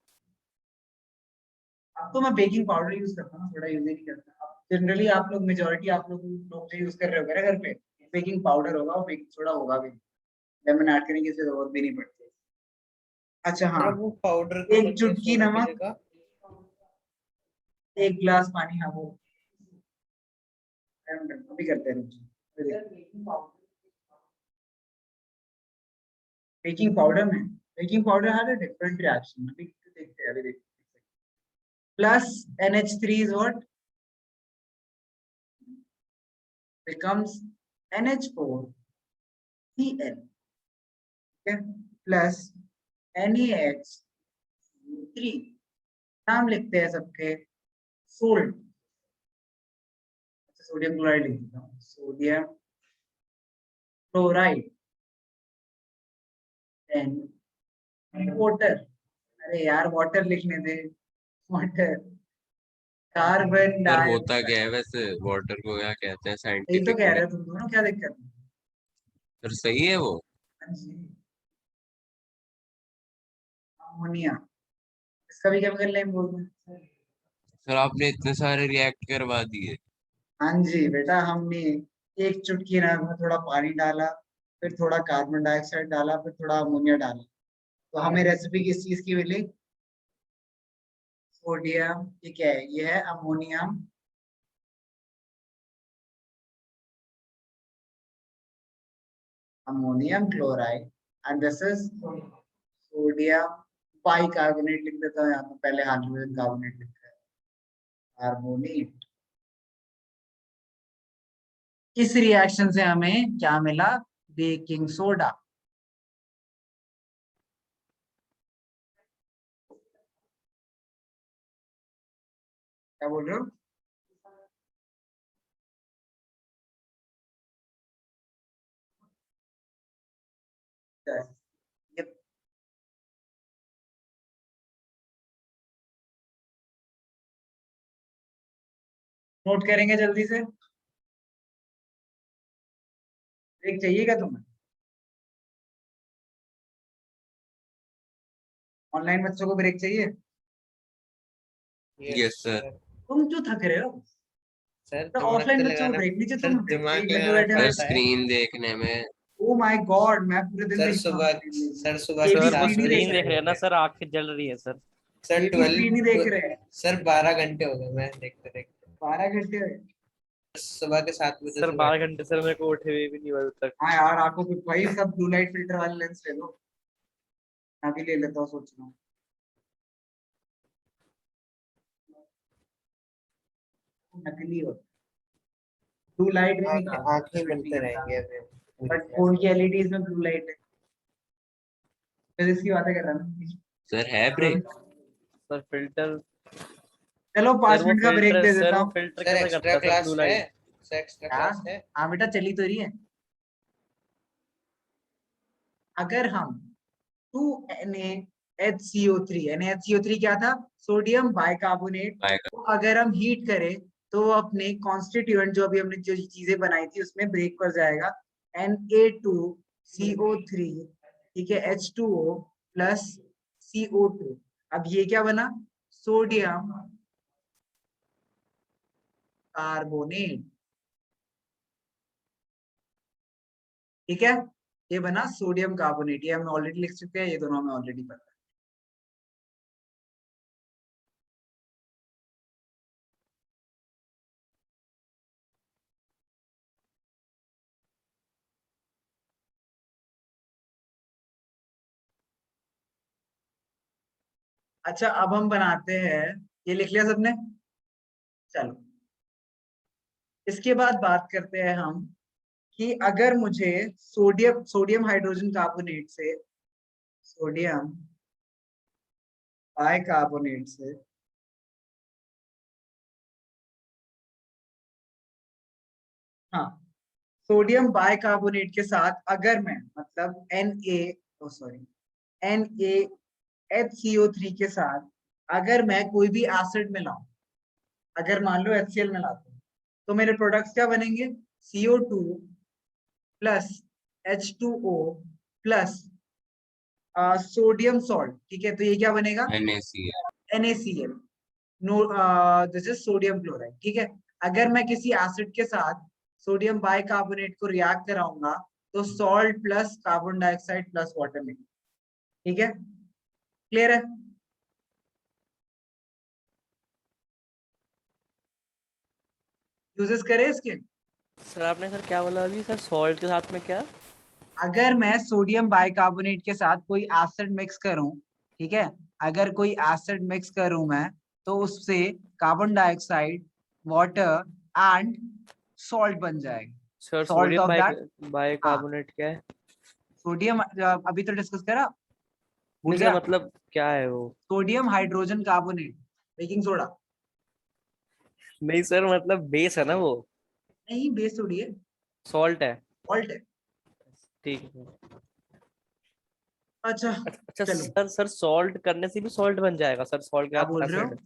[SPEAKER 1] अब तो मैं बेकिंग पाउडर यूज करता हूँ, थोड़ा यूज नहीं करता। अब जनरली आप लोग मेजोरिटी आप लोग जो यूज कर रहे हो घर पे, बेकिंग पाउडर होगा और बेकिंग सोडा होगा भी। लेमन ऐड करने की जरूरत भी नहीं पड़ती। अच्छा हाँ,
[SPEAKER 4] मतलब वो पाउडर के
[SPEAKER 1] एक
[SPEAKER 4] बदले
[SPEAKER 1] चुटकी
[SPEAKER 4] सोडा की
[SPEAKER 1] नमक,
[SPEAKER 4] जगह।
[SPEAKER 1] एक गिलास पानी, हाँ वो अभी करते हैं। Baking powder had a different reaction, अभी देखते हैं, अभी देखते हैं। Plus NH3 is what becomes NH4Cl, okay? Plus NaH3, नाम लिखते हैं सबके सोल्ट। सोडियम क्लोराइड लिख देता हूँ, सोडियम क्लोराइड एंड वाटर। अरे यार वाटर लिखने दे, वाटर। कार्बन
[SPEAKER 2] सर होता
[SPEAKER 1] डाइऑक्साइड।
[SPEAKER 2] क्या है वैसे वाटर को, क्या कहते हैं
[SPEAKER 1] यही तो कह
[SPEAKER 2] साइंटिफिकली?
[SPEAKER 1] रहे हो तुम दोनों, क्या दिक्कत है?
[SPEAKER 2] सर सही है वो?
[SPEAKER 1] हाँ जी, अमोनिया। इसका भी केमिकल नेम बोलते हैं।
[SPEAKER 2] सर आपने इतने सारे रिएक्ट करवा दिए।
[SPEAKER 1] हाँ जी बेटा, हमने एक चुटकी नमक में थोड़ा पानी डाला, फिर थोड़ा कार्बन डाइऑक्साइड डाला, फिर थोड़ा अमोनिया डाला, तो हमें रेसिपी किस चीज की मिली? सोडियम, ये क्या है? ये है ammonium chloride and this is sodium bicarbonate. लिख देता हूँ यहाँ पे, पहले हाइड्रोजन कार्बोनेट लिखा है, कार्बोनेट। इस रिएक्शन से हमें क्या मिला? Baking soda. क्या बोल रहे हो? ये नोट करेंगे जल्दी से। ब्रेक चाहिए क्या तुम्हें? ऑनलाइन बच्चों को ब्रेक चाहिए?
[SPEAKER 2] Yes sir.
[SPEAKER 1] तुम क्यों थक रहे हो?
[SPEAKER 4] सर
[SPEAKER 1] तो
[SPEAKER 4] दिमाग
[SPEAKER 1] ऑफलाइन
[SPEAKER 4] तो
[SPEAKER 1] बच्चों को
[SPEAKER 4] लगाना,
[SPEAKER 1] ब्रेक नहीं चाहिए,
[SPEAKER 4] सर
[SPEAKER 1] तुम
[SPEAKER 4] दिमाग
[SPEAKER 1] एक घंटे
[SPEAKER 4] लगाना
[SPEAKER 1] बैठे
[SPEAKER 2] सर
[SPEAKER 1] रहते
[SPEAKER 4] पड़ता है।
[SPEAKER 2] स्क्रीन देखने में।
[SPEAKER 1] ओ माय गॉड, मैं पूरे दिन
[SPEAKER 4] सर
[SPEAKER 1] देखता हूँ
[SPEAKER 4] सुबह
[SPEAKER 1] screen में।
[SPEAKER 4] सर सुबह
[SPEAKER 1] ये
[SPEAKER 4] के
[SPEAKER 1] भी
[SPEAKER 3] सर वो
[SPEAKER 4] 7
[SPEAKER 1] screen ही
[SPEAKER 4] बजे
[SPEAKER 3] स्क्रीन
[SPEAKER 1] देख
[SPEAKER 4] से
[SPEAKER 3] देख रहे हैं ना
[SPEAKER 4] देखते हैं।
[SPEAKER 3] सर, आंखें जल रही है सर।
[SPEAKER 4] सर
[SPEAKER 1] ये भी screen ही देख रहे हैं।
[SPEAKER 4] सर 12 घंटे हो गए मैं देखते देखते।
[SPEAKER 1] 12 घंटे?
[SPEAKER 4] सुबह के 7 बजे
[SPEAKER 3] सर
[SPEAKER 4] से
[SPEAKER 3] 12
[SPEAKER 4] बैठे।
[SPEAKER 3] घंटे सर मेरे को उठे हुए भी नहीं हुआ अभी तक।
[SPEAKER 1] हाँ यार, आंखों पे भाई सब ब्लू लाइट फिल्टर वाले लेंस ले लो। मैं भी ले लेता हूँ, सोच रहा हूँ। नकली हो, ब्लू लाइट में निकालता है,
[SPEAKER 4] आंखें बनते रहेंगे अभी।
[SPEAKER 1] बट फोन की एलईडीज में ब्लू लाइट है। फिर इसकी बातें कर रहा हूँ।
[SPEAKER 2] सर है ब्रेक?
[SPEAKER 3] सर फिल्टर,
[SPEAKER 1] चलो
[SPEAKER 3] सर
[SPEAKER 1] 5
[SPEAKER 3] वो
[SPEAKER 1] मिनट का ब्रेक
[SPEAKER 3] फिल्टर,
[SPEAKER 1] दे
[SPEAKER 3] सर
[SPEAKER 1] देता
[SPEAKER 3] वो
[SPEAKER 1] हूँ।
[SPEAKER 3] फिल्टर
[SPEAKER 4] सर
[SPEAKER 3] कैसे
[SPEAKER 4] एक्स्ट्रा
[SPEAKER 3] करता है सर
[SPEAKER 4] क्लास
[SPEAKER 3] ब्लू
[SPEAKER 4] है?
[SPEAKER 3] लाइट?
[SPEAKER 4] सर एक्स्ट्रा
[SPEAKER 1] क्या?
[SPEAKER 4] क्लास है?
[SPEAKER 1] हाँ बेटा, चली तो रही है। अगर हम 2NaHCO3, NaHCO3 क्या था? Sodium bicarbonate.
[SPEAKER 2] आएगा।
[SPEAKER 1] तो अगर हम हीट करें तो वो अपने कॉन्स्टिट्यूएंट जो अभी हमने जो चीजें बनाई थी उसमें ब्रेक कर जाएगा। Na2CO3, ठीक है, H2O प्लस CO2। अब ये क्या बना? सोडियम कार्बोनेट, ठीक है। ये बना सोडियम कार्बोनेट, ये हम ऑलरेडी लिख चुके हैं, ये दोनों हमें ऑलरेडी पता है। अच्छा, अब हम बनाते हैं, ये लिख लिया सबने? चलो, इसके बाद बात करते हैं हम कि अगर मुझे सोडियम सोडियम हाइड्रोजन कार्बोनेट से, सोडियम बाइकार्बोनेट से हाँ, सोडियम बाइकार्बोनेट के साथ अगर मैं, मतलब NaHCO3 के साथ अगर मैं कोई भी एसिड मिलाऊं, अगर मान लो HCl मिलाते हैं, तो मेरे प्रोडक्ट्स क्या बनेंगे? CO2 plus H2O plus sodium salt, ठीक है। तो ये क्या बनेगा?
[SPEAKER 2] NaCl।
[SPEAKER 1] NaCl। No, this is sodium chloride, ठीक है। अगर मैं किसी एसिड के साथ सोडियम बाइकार्बोनेट को रिएक्ट कराऊंगा तो salt plus carbon dioxide plus water मिलेगा, ठीक है। क्लियर है? यूजेस करें इसके।
[SPEAKER 3] सर आपने सर क्या बोला अभी सर, सॉल्ट के साथ में क्या?
[SPEAKER 1] अगर मैं सोडियम बाइकार्बोनेट के साथ कोई एसिड मिक्स करूं, ठीक है, अगर कोई एसिड मिक्स करूं मैं, तो उससे carbon dioxide, water and salt बन जाएगा।
[SPEAKER 3] Sir
[SPEAKER 1] salt
[SPEAKER 3] sodium
[SPEAKER 1] of that, हाँ,
[SPEAKER 3] बाइकार्बोनेट क्या है?
[SPEAKER 1] सोडियम अभी तो डिस्कस करा, भूल
[SPEAKER 3] नहीं सर
[SPEAKER 1] गया?
[SPEAKER 3] मतलब क्या है वो?
[SPEAKER 1] Sodium hydrogen carbonate, baking soda.
[SPEAKER 3] नहीं सर मतलब बेस है ना वो?
[SPEAKER 1] नहीं, बेस थोड़ी है,
[SPEAKER 3] सॉल्ट है?
[SPEAKER 1] सॉल्ट है।
[SPEAKER 3] ठीक है।
[SPEAKER 1] अच्छा,
[SPEAKER 3] अच्छा
[SPEAKER 1] चलो,
[SPEAKER 3] सर, सर सॉल्ट करने से भी सॉल्ट बन जाएगा सर? सॉल्ट के
[SPEAKER 1] क्या
[SPEAKER 3] साथ
[SPEAKER 1] बोल रहे हो?
[SPEAKER 3] एसिड?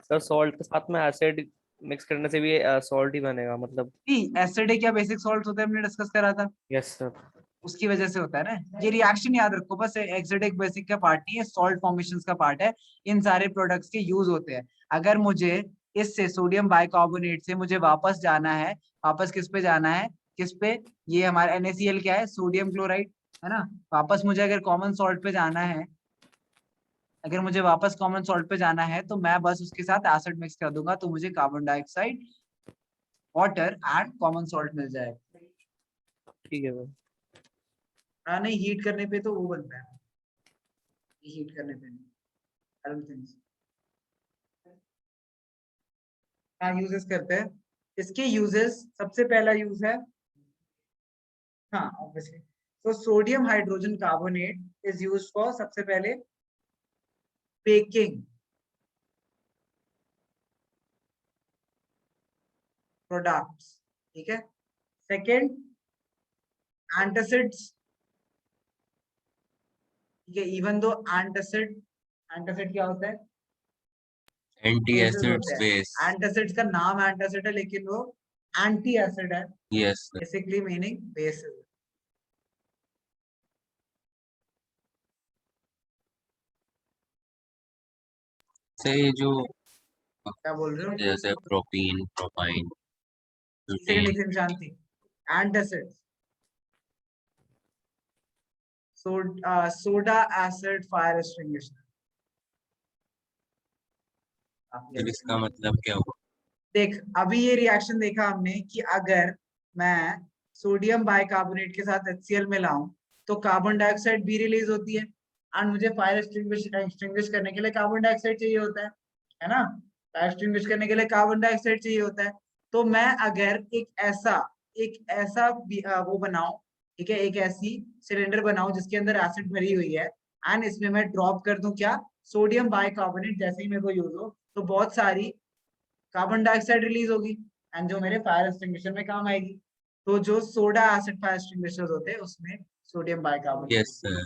[SPEAKER 3] सर सॉल्ट के साथ में एसिड मिक्स करने से भी सॉल्ट ही बनेगा मतलब?
[SPEAKER 1] एसिडिक या बेसिक सॉल्ट होता है, हमने डिस्कस करा था,
[SPEAKER 3] यस सर।
[SPEAKER 1] उसकी वजह से होता है ना ये रिएक्शन। याद रखो बस, एसिडिक बेसिक का पार्ट नहीं है, सॉल्ट फॉर्मेशन का पार्ट है। इन सारे प्रोडक्ट्स के यूज होते हैं। अगर मुझे इससे सोडियम बाइकार्बोनेट से मुझे वापस जाना है, वापस किस पे जाना है, किस पे? ये हमारा NaCl क्या है? सोडियम क्लोराइड, है ना। वापस मुझे अगर कॉमन सॉल्ट पे जाना है, अगर मुझे वापस कॉमन सॉल्ट पे जाना है, तो मैं बस उसके साथ एसिड मिक्स कर दूंगा, तो मुझे carbon dioxide, water and common salt मिल जाएगा।
[SPEAKER 3] ठीक है सर।
[SPEAKER 1] हाँ, नहीं, हीट करने पे तो वो बनता है, हीट करने पे नहीं। I don't think so. हाँ, यूजेस करते हैं। इसके यूजेस, सबसे पहला यूज है, हाँ ऑब्वियसली, तो sodium hydrogen carbonate is used for, सबसे पहले, बेकिंग प्रोडक्ट्स, ठीक है। सेकेंड, एंटासिड्स, ठीक है। इवन दो एंटासिड, एंटासिड क्या होता है?
[SPEAKER 2] एंटी
[SPEAKER 1] बेसिस
[SPEAKER 2] एसिड्स
[SPEAKER 1] होते हैं।
[SPEAKER 2] बेस।
[SPEAKER 1] एंटासिड्स का नाम एंटासिड है, लेकिन वो एंटी एसिड है,
[SPEAKER 2] yes sir.
[SPEAKER 1] Basically meaning basis.
[SPEAKER 2] से ये जो
[SPEAKER 1] क्या बोल रहे हो?
[SPEAKER 2] जैसे प्रोपीन, प्रोपाइन,
[SPEAKER 1] सेकंड
[SPEAKER 2] ब्यूटेन,
[SPEAKER 1] एक शांति। Antacid, soda acid fire extinguisher.
[SPEAKER 2] फिर इसका मतलब क्या हुआ?
[SPEAKER 1] देख, अभी ये रिएक्शन देखा हमने कि अगर मैं सोडियम बाइकार्बोनेट के साथ HCl में लाऊं तो कार्बन डाइऑक्साइड भी रिलीज होती है, एंड मुझे फायर एक्सटिंग्विश करने के लिए कार्बन डाइऑक्साइड चाहिए होता है ना? फायर एक्सटिंग्विश करने के लिए कार्बन डाइऑक्साइड चाहिए होता है। तो मैं अगर एक ऐसा वो बनाऊं, ठीक है, एक ऐसी सिलेंडर बनाऊं जिसके अंदर एसिड भरी हुई है, एंड इसमें मैं ड्रॉप कर दूं क्या, सोडियम बाइकार्बोनेट, जैसे ही मेरे को यूज हो तो बहुत सारी कार्बन डाइऑक्साइड रिलीज होगी, एंड जो मेरे फायर एक्सटिंग्विशर में काम आएगी। तो जो सोडा एसिड फायर एक्सटिंग्विशर होते हैं उसमें sodium bicarbonate,
[SPEAKER 2] yes sir.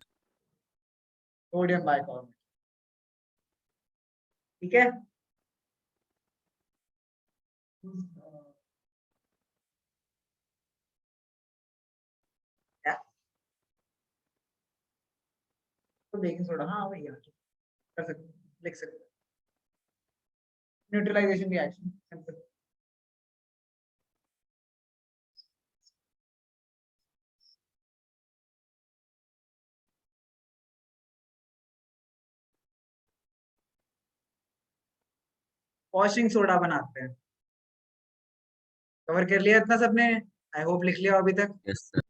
[SPEAKER 1] Sodium bicarbonate, ठीक है। क्या? तो बेकिंग सोडा, हाँ वही है, कर सकते हैं, लिख सकते हैं, neutralisation reaction simple. Washing soda बनाते हैं, कवर कर लिया इतना सबने? आई होप लिख लिया अभी तक।
[SPEAKER 2] Yes sir.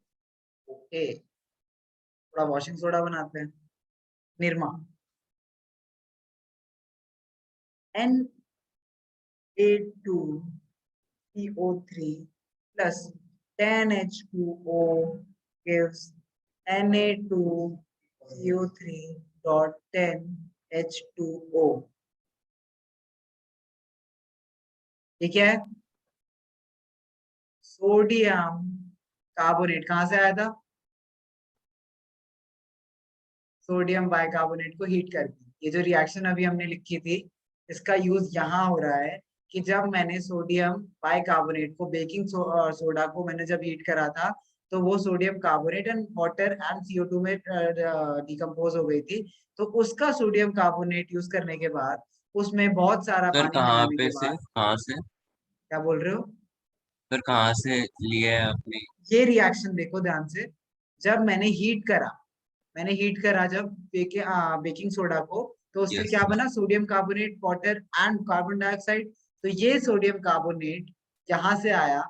[SPEAKER 1] ओके, थोड़ा वॉशिंग सोडा बनाते हैं। Nirma, Na2CO3 plus 10H2O gives Na2CO3 dot 10H2O। ये क्या है? सोडियम कार्बोनेट कहाँ से आया था? सोडियम बाइकार्बोनेट को हीट करके। ये जो रिएक्शन अभी हमने लिखी थी, इसका यूज यहाँ हो रहा है कि जब मैंने सोडियम बाइकार्बोनेट को, बेकिंग सोडा को मैंने जब हीट करा था, तो वो sodium carbonate and water and CO2 में डिकम्पोज हो गई थी। तो उसका सोडियम कार्बोनेट यूज करने के बाद, उसमें बहुत सारा
[SPEAKER 2] सर
[SPEAKER 1] पानी
[SPEAKER 2] कहाँ
[SPEAKER 1] मिलाने
[SPEAKER 2] पे
[SPEAKER 1] के
[SPEAKER 2] से,
[SPEAKER 1] बाद,
[SPEAKER 2] कहाँ से?
[SPEAKER 1] क्या बोल रहे हो?
[SPEAKER 2] सर कहाँ से लिया है आपने?
[SPEAKER 1] ये रिएक्शन देखो ध्यान से। जब मैंने हीट करा जब बेकिंग सोडा को, तो उससे
[SPEAKER 2] यस
[SPEAKER 1] क्या
[SPEAKER 2] सर।
[SPEAKER 1] बना, sodium carbonate, water and carbon dioxide. तो ये सोडियम कार्बोनेट यहाँ से आया,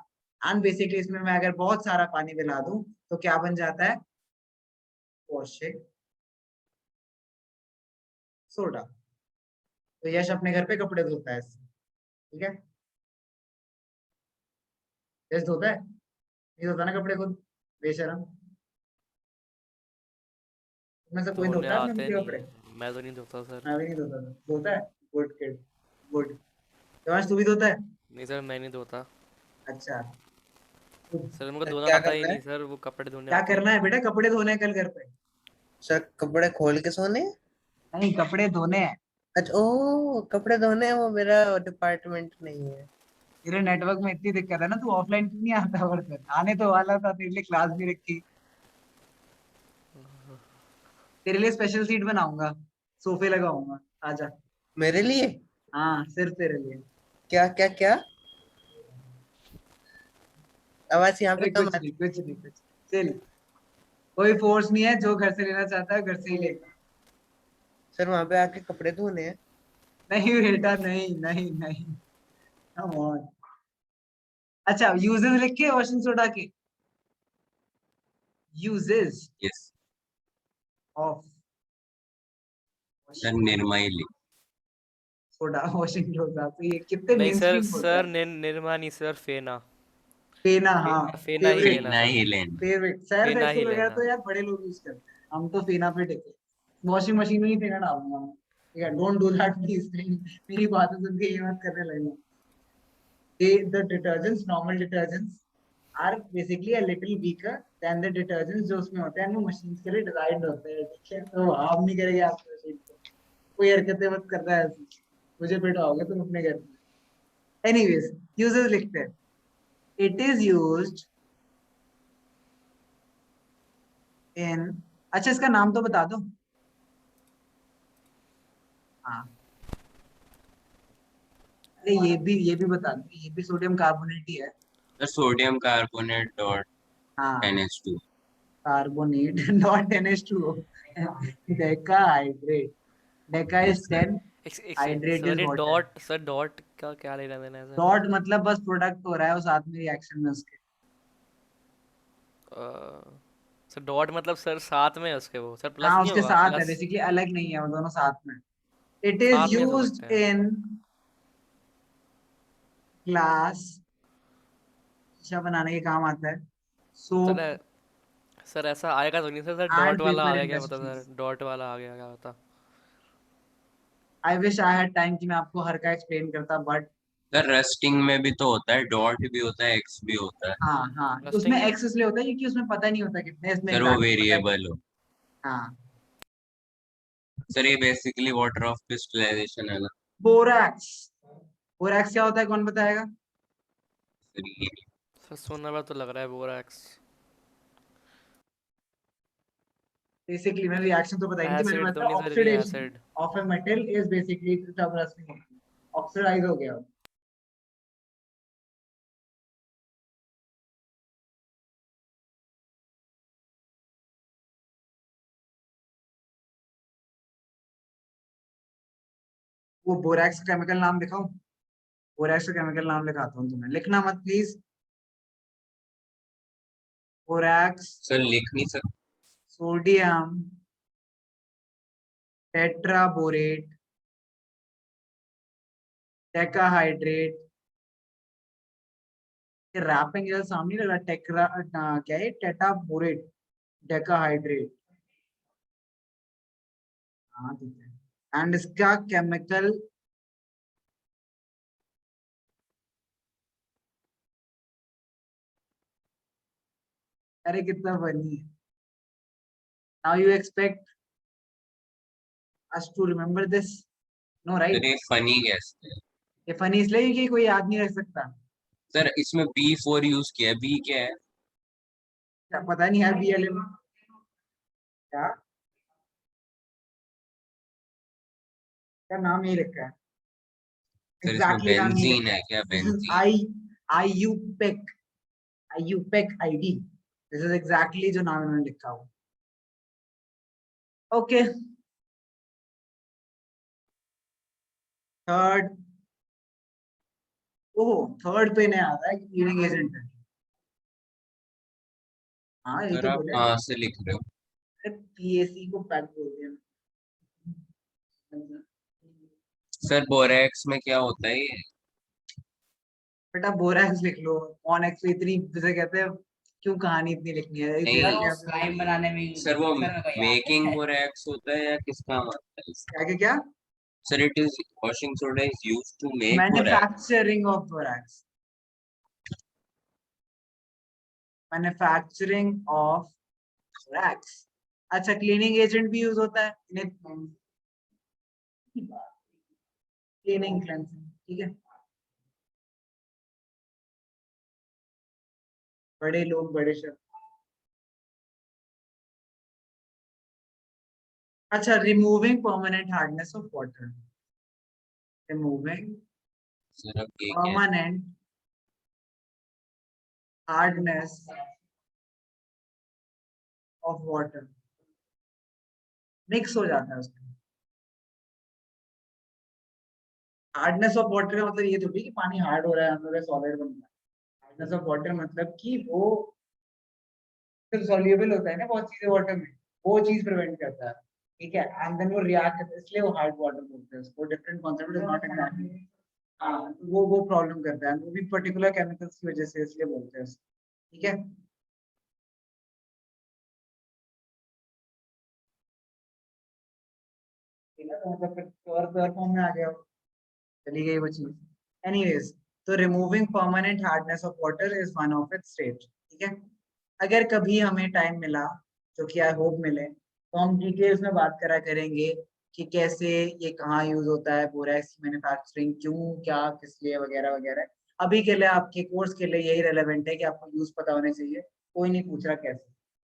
[SPEAKER 1] एंड बेसिकली इसमें मैं अगर बहुत सारा पानी मिला दूं तो क्या बन जाता है, वॉशिंग सोडा। तो यश अपने घर पे कपड़े धोता है इससे, ठीक है? यश धोता है, नहीं धोता ना कपड़े खुद, बेशरम। में से कोई
[SPEAKER 3] धोने
[SPEAKER 1] धोता है अपने खुद
[SPEAKER 3] आते
[SPEAKER 1] के
[SPEAKER 3] नहीं
[SPEAKER 1] कपड़े?
[SPEAKER 3] है, मैं तो नहीं धोता सर।
[SPEAKER 1] मैं भी नहीं धोता था। धोता है? Good kid, good. देवांश तू भी धोता है?
[SPEAKER 3] नहीं सर, मैं नहीं धोता
[SPEAKER 1] अच्छा।
[SPEAKER 3] सर, मेरे को
[SPEAKER 4] सर
[SPEAKER 3] धोना
[SPEAKER 4] क्या
[SPEAKER 3] आता ही
[SPEAKER 4] करना
[SPEAKER 3] नहीं
[SPEAKER 4] है?
[SPEAKER 3] सर, वो कपड़े धोने
[SPEAKER 1] क्या
[SPEAKER 3] आते ही
[SPEAKER 1] करना
[SPEAKER 3] नहीं।
[SPEAKER 1] है बेटा? कपड़े धोने हैं कल घर पे?
[SPEAKER 4] सर कपड़े खोल के सोने हैं?
[SPEAKER 1] नहीं, कपड़े धोने हैं।
[SPEAKER 4] अच्छा, ओ कपड़े धोने हैं, वो मेरा डिपार्टमेंट नहीं है।
[SPEAKER 1] तेरे नेटवर्क में इतनी दिक्कत है ना, तू ऑफलाइन क्यों नहीं आता? और फिर आने तो वाला था, तेरे लिए क्लास भी रखी, तेरे लिए स्पेशल सीट बनाऊंगा, सोफे लगाऊंगा, आजा।
[SPEAKER 4] मेरे लिए?
[SPEAKER 1] हाँ, सिर्फ तेरे लिए।
[SPEAKER 4] क्या क्या क्या? आवाज यहाँ पे
[SPEAKER 1] अरे
[SPEAKER 4] कम
[SPEAKER 1] कुछ
[SPEAKER 4] आती।
[SPEAKER 1] नहीं, कुछ नहीं, कुछ नहीं। चल, कोई फोर्स नहीं है, जो घर से लेना चाहता है घर से ही लेगा।
[SPEAKER 4] सर वहां पे आके कपड़े धोने हैं?
[SPEAKER 1] नहीं बेटा, नहीं नहीं नहीं, कम ऑन। अच्छा, यूजेस लिख के वॉशिंग सोडा के, uses
[SPEAKER 2] yes
[SPEAKER 1] of
[SPEAKER 2] sir, Nirma ही लिख।
[SPEAKER 1] Soda washing soda. तो ये कितने
[SPEAKER 3] नहीं
[SPEAKER 1] मेन
[SPEAKER 3] सर,
[SPEAKER 1] स्ट्रीम होता
[SPEAKER 3] सर
[SPEAKER 1] है।
[SPEAKER 3] निर्मा नहीं सर, फेना।
[SPEAKER 1] फेना, हाँ।
[SPEAKER 3] फेना ही
[SPEAKER 1] फेवरेट,
[SPEAKER 3] लेना
[SPEAKER 2] ना
[SPEAKER 3] सर।
[SPEAKER 2] ही लेना।
[SPEAKER 1] फेवरेट सर्फ
[SPEAKER 3] फेना ही
[SPEAKER 1] एक्सेल वगैरह
[SPEAKER 3] लेना।
[SPEAKER 1] तो यार बड़े लोग यूज करते हैं, हम तो फेना पे टिके। वॉशिंग मशीन में ही फेना डालूंगा मैं, ठीक है? Don't do that please. मेरी बातें सुन के ये मत करने लगना। The detergents, normal detergents are basically a little weaker than the detergents जो उसमें होते हैं, वो मशीन के लिए डिजाइन होते हैं, ठीक है? तो आप नहीं करेंगे आपकी मशीन को, कोई हरकतें मत करना है ऐसी, मुझे पिटवाओगे तुम अपने घर में। एनीवेज, यूजेस लिखते हैं। इट इज यूज्ड इन, अच्छा इसका नाम तो बता दो। हाँ, अरे ये भी बता दो, ये भी सोडियम कार्बोनेट ही है।
[SPEAKER 2] सर सोडियम कार्बोनेट डॉट
[SPEAKER 1] हाँ,
[SPEAKER 2] NH2।
[SPEAKER 1] Carbonate not NH2। Deka hydrate, Deka
[SPEAKER 2] yes
[SPEAKER 1] is
[SPEAKER 2] sir.
[SPEAKER 1] 10,
[SPEAKER 3] एक सेकंड
[SPEAKER 1] हाइड्रेट इज
[SPEAKER 3] सर, ये
[SPEAKER 1] वाटर।
[SPEAKER 3] डॉट सर, डॉट का क्या लेना देना है सर?
[SPEAKER 1] डॉट मतलब बस प्रोडक्ट हो रहा है और साथ में रिएक्शन में उसके।
[SPEAKER 3] सर डॉट मतलब सर साथ में है उसके, वो सर प्लस
[SPEAKER 1] हाँ
[SPEAKER 3] नहीं
[SPEAKER 1] उसके
[SPEAKER 3] होगा?
[SPEAKER 1] साथ है,
[SPEAKER 3] प्लस
[SPEAKER 1] बेसिकली अलग नहीं है, वो दोनों साथ में। इट इज
[SPEAKER 3] साथ में हो सकते
[SPEAKER 1] यूज्ड
[SPEAKER 3] हैं
[SPEAKER 1] इन ग्लास, शीशा बनाने के काम आता है,
[SPEAKER 3] सर।
[SPEAKER 1] सोप
[SPEAKER 3] सर ऐसा आएगा तो नहीं सर? सर
[SPEAKER 1] एंड
[SPEAKER 3] डॉट वाला आ
[SPEAKER 1] पेपर
[SPEAKER 3] गया, क्या पता
[SPEAKER 1] इंडस्ट्रीज।
[SPEAKER 3] सर, डॉट वाला आ गया क्या पता।
[SPEAKER 1] I wish I had time कि मैं आपको हर का एक्सप्लेन करता, बट
[SPEAKER 2] सर रस्टिंग में भी तो होता है, डॉट भी होता है, एक्स भी होता है।
[SPEAKER 1] हाँ हाँ, उसमें
[SPEAKER 3] रस्टिंग?
[SPEAKER 1] एक्स इसलिए होता है क्योंकि उसमें पता नहीं होता कितने, इसमें
[SPEAKER 2] सर वो
[SPEAKER 1] एग्जैक्टली पता है।
[SPEAKER 2] वेरिएबल हो।
[SPEAKER 1] हाँ।
[SPEAKER 2] सर ये बेसिकली वाटर ऑफ क्रिस्टलाइजेशन है ना।
[SPEAKER 1] बोरैक्स, बोरैक्स क्या होता है, कौन बताएगा?
[SPEAKER 2] सर ये
[SPEAKER 3] सर सुनने में तो लग रहा है बोरैक्स।
[SPEAKER 1] बेसिकली मैंने रिएक्शन तो बताई नहीं थी, मैंने
[SPEAKER 3] एसिड तो
[SPEAKER 1] बताया
[SPEAKER 3] नहीं सर? ये
[SPEAKER 1] oxidation
[SPEAKER 3] acid.
[SPEAKER 1] Of a metal is basically जब रस्टिंग, ऑक्सीडाइज हो गया। वो बोरैक्स का केमिकल नाम दिखाऊं? बोरैक्स का केमिकल नाम लिखाता हूँ तुम्हें, लिखना मत प्लीज। बोरैक्स,
[SPEAKER 2] सर लिख नहीं सकते।
[SPEAKER 1] Sodium tetraborate, decahydrate. रैपिंग जैसा सामने लग रहा, टेक्रा क्या है, टेट्राबोरेट, डेकाहाइड्रेट। हाँ ठीक है, एंड इसका केमिकल, अरे कितना फनी है। Now you expect us to remember this? No
[SPEAKER 2] sir
[SPEAKER 1] right.
[SPEAKER 2] ये फनी कैसे है?
[SPEAKER 1] ये फनी इसलिए क्योंकि कोई याद नहीं रख सकता।
[SPEAKER 2] सर इसमें B4 यूज किया, बी क्या है?
[SPEAKER 1] क्या पता नहीं है, BLM क्या, क्या नाम यही लिखा है,
[SPEAKER 2] सर इसमें
[SPEAKER 1] एग्जैक्टली नाम यही
[SPEAKER 2] बेंजीन
[SPEAKER 1] लिखा
[SPEAKER 2] है
[SPEAKER 1] है।
[SPEAKER 2] क्या,
[SPEAKER 1] this is
[SPEAKER 2] benzene?
[SPEAKER 1] IUPAC, IUPAC ID, this is exactly जो नाम इन्होंने लिखा हुआ। ओके, थर्ड, ओह थर्ड पे नहीं आता है कि क्लीनिंग एजेंट है। हाँ ये
[SPEAKER 2] सर
[SPEAKER 1] तो
[SPEAKER 2] आप
[SPEAKER 1] बोले,
[SPEAKER 2] कहाँ से लिख रहे हो?
[SPEAKER 1] अरे PAC को पैक बोल दिया।
[SPEAKER 2] सर बोरेक्स में क्या होता है ये?
[SPEAKER 1] बेटा बोरैक्स लिख लो, ऑन एक्स इतनी जैसे कहते हैं, क्यों कहानी इतनी लिखनी है इतनी
[SPEAKER 2] नहीं
[SPEAKER 1] लिखनी है
[SPEAKER 5] स्लाइम बनाने में यूज
[SPEAKER 2] सर वो
[SPEAKER 5] होता है, सर मेरे को याद
[SPEAKER 2] मेकिंग
[SPEAKER 5] है।
[SPEAKER 2] बोरेक्स होता है या किस काम आता है इसका?
[SPEAKER 1] क्या क्या क्या,
[SPEAKER 2] sir it is washing soda is used to make borax.
[SPEAKER 1] Manufacturing of borax, manufacturing of borax. अच्छा, क्लीनिंग एजेंट भी यूज होता है इन्हें, क्लीनिंग क्लेंसिंग, ठीक है। बड़े लोग बड़े शब्द। अच्छा, removing permanent hardness of water, removing
[SPEAKER 2] sir अब ये क्या है?
[SPEAKER 1] Permanent hardness of water, mix हो जाता है उसमें। हार्डनेस ऑफ वाटर का मतलब ये थोड़ी कि पानी हार्ड हो रहा है, हम सॉलिड बन रहा है। हार्डनेस ऑफ वाटर मतलब कि वो सॉल्युबल होता है ना बहुत चीजें वाटर में, वो चीज प्रिवेंट करता है, ठीक है, एंड देन वो रिएक्ट करता है, इसलिए वो हार्ड वाटर बोलते हैं उसको, different concept is not exactly. हाँ, वो प्रॉब्लम करता है, वो भी पर्टिकुलर केमिकल्स की वजह से, इसलिए बोलते हैं उसको, ठीक है। ठीक है, तो मतलब प्योर फॉर्म में आ गया वो, चली गई वो चीज। एनीवेज, तो removing permanent hardness of water is one of its state, ठीक है। अगर कभी हमें टाइम मिला, जो कि आई होप मिले, तो हम डिटेल्स में बात करा करेंगे कि कैसे ये कहाँ यूज होता है, बोरैक्स की मैन्युफैक्चरिंग क्यों, क्या, किस लिए, वगैरह वगैरह। अभी के लिए आपके कोर्स के लिए यही रेलेवेंट है कि आपको यूज पता होने चाहिए, कोई नहीं पूछ रहा कैसे,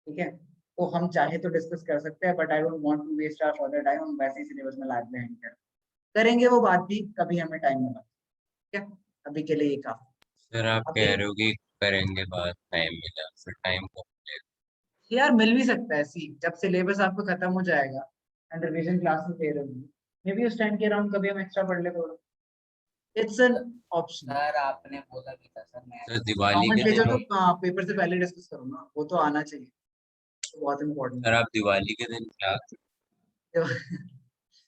[SPEAKER 1] ठीक है। तो हम चाहे तो डिस्कस कर सकते हैं, but I don't want to waste our further time, हम वैसे ही सिलेबस में लाद में करेंगे वो बात भी कभी हमें टाइम मिला। ठीक है, अभी के लिए ये काफी।
[SPEAKER 2] सर आप
[SPEAKER 1] अभी
[SPEAKER 2] कह रहे हो कि करेंगे बाद टाइम मिला, फिर टाइम को
[SPEAKER 1] यार मिल भी सकता है, सी जब सिलेबस आपको खत्म हो जाएगा एंड रिवीजन क्लासेस दे रहे होंगे, मे बी उस टाइम के अराउंड कभी हम एक्स्ट्रा पढ़ ले थोड़ा, इट्स एन ऑप्शन।
[SPEAKER 5] सर आपने बोला भी था सर मैं
[SPEAKER 2] सर दिवाली
[SPEAKER 1] कमेंट
[SPEAKER 2] के
[SPEAKER 1] भेजो
[SPEAKER 2] दिन
[SPEAKER 1] तो पेपर से पहले डिस्कस करो ना, वो तो आना चाहिए, तो बहुत इम्पोर्टेंट
[SPEAKER 2] सर आप दिवाली के दिन क्लास
[SPEAKER 1] है।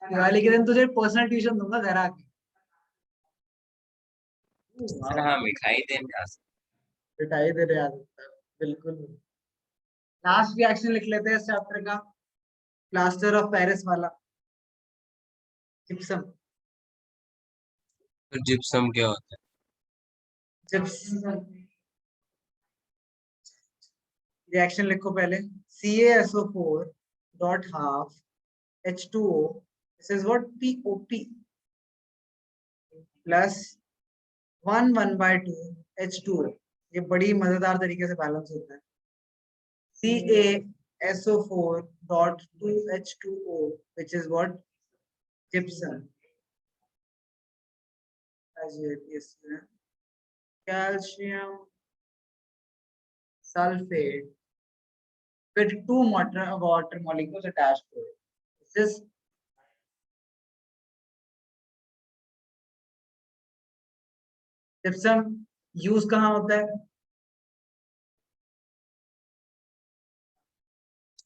[SPEAKER 1] दिवाली के दिन तुझे पर्सनल ट्यूशन दूंगा घर आके।
[SPEAKER 2] सर हाँ मिठाई देने आ सकते
[SPEAKER 1] पिटाई दे रहे यार, बिल्कुल। लास्ट रिएक्शन लिख लेते हैं इस चैप्टर का, प्लास्टर ऑफ पेरिस वाला, जिप्सम।
[SPEAKER 2] सर जिप्सम क्या होता है?
[SPEAKER 1] जिप्सम रिएक्शन लिखो पहले, CaSO4 dot half H2O, this is what POP plus 1/2 H2O, ये बड़ी मजेदार तरीके से बैलेंस होता है। CaSO4 dot 2H2O, which is what? Gypsum. Calcium sulfate with 2 water molecules attached to it. This is gypsum use कहाँ होता है?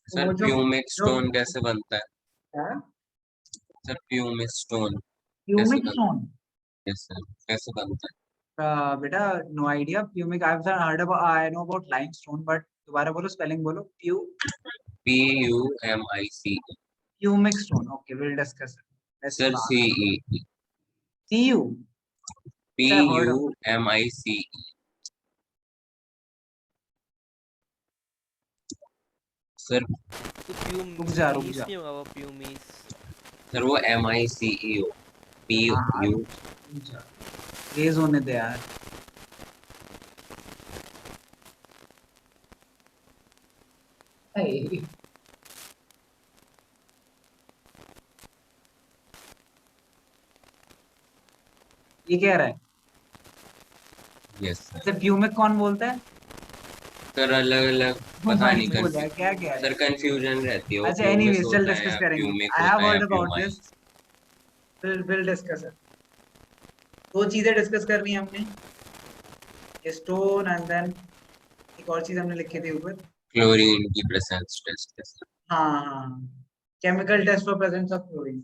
[SPEAKER 2] सर
[SPEAKER 1] वो जो-
[SPEAKER 2] प्यूमिक
[SPEAKER 1] जो-
[SPEAKER 2] स्टोन कैसे बनता है?
[SPEAKER 1] हाँ?
[SPEAKER 2] सर प्यूमिक स्टोन
[SPEAKER 1] Pumic
[SPEAKER 2] बनता
[SPEAKER 1] stone.
[SPEAKER 2] यस सर कैसे बनता है?
[SPEAKER 1] बेटा no idea. Pumic I've heard about, I know about limestone, but दोबारा बोलो, स्पेलिंग बोलो।
[SPEAKER 2] PUMIC
[SPEAKER 1] Pumic stone. Okay, we'll discuss it. Let's
[SPEAKER 2] sir
[SPEAKER 1] start.
[SPEAKER 2] CE
[SPEAKER 1] CU. I've heard of it.
[SPEAKER 2] PUMICE sir
[SPEAKER 3] तो प्यूम
[SPEAKER 1] रुक जा।
[SPEAKER 3] नहीं होगा वो प्यूमीस।
[SPEAKER 2] सर वो MICE हो PU
[SPEAKER 1] रेज होने दे यार। Hey. ये क्या रहा है?
[SPEAKER 2] यस सर
[SPEAKER 1] इसे प्यूमिक कौन बोलता है?
[SPEAKER 2] सर अलग अलग पता नहीं
[SPEAKER 1] बोल यार, क्या क्या
[SPEAKER 2] सर
[SPEAKER 1] है?
[SPEAKER 2] कंफ्यूजन रहती है वो
[SPEAKER 1] अच्छा,
[SPEAKER 2] प्यूमिस
[SPEAKER 1] एनीवेज चल
[SPEAKER 2] होता है
[SPEAKER 1] डिस्कस
[SPEAKER 2] या
[SPEAKER 1] करेंगे।
[SPEAKER 2] प्यूमिक
[SPEAKER 1] आई हैव
[SPEAKER 2] होता है या
[SPEAKER 1] heard about this,
[SPEAKER 2] pumice.
[SPEAKER 1] Will discuss it. दो चीजें डिस्कस करनी है हमने, स्टोन एंड देन एक और चीज हमने लिखी थी ऊपर।
[SPEAKER 2] क्लोरीन की प्रेजेंस टेस्ट
[SPEAKER 1] हाँ, chemical test for presence of chlorine.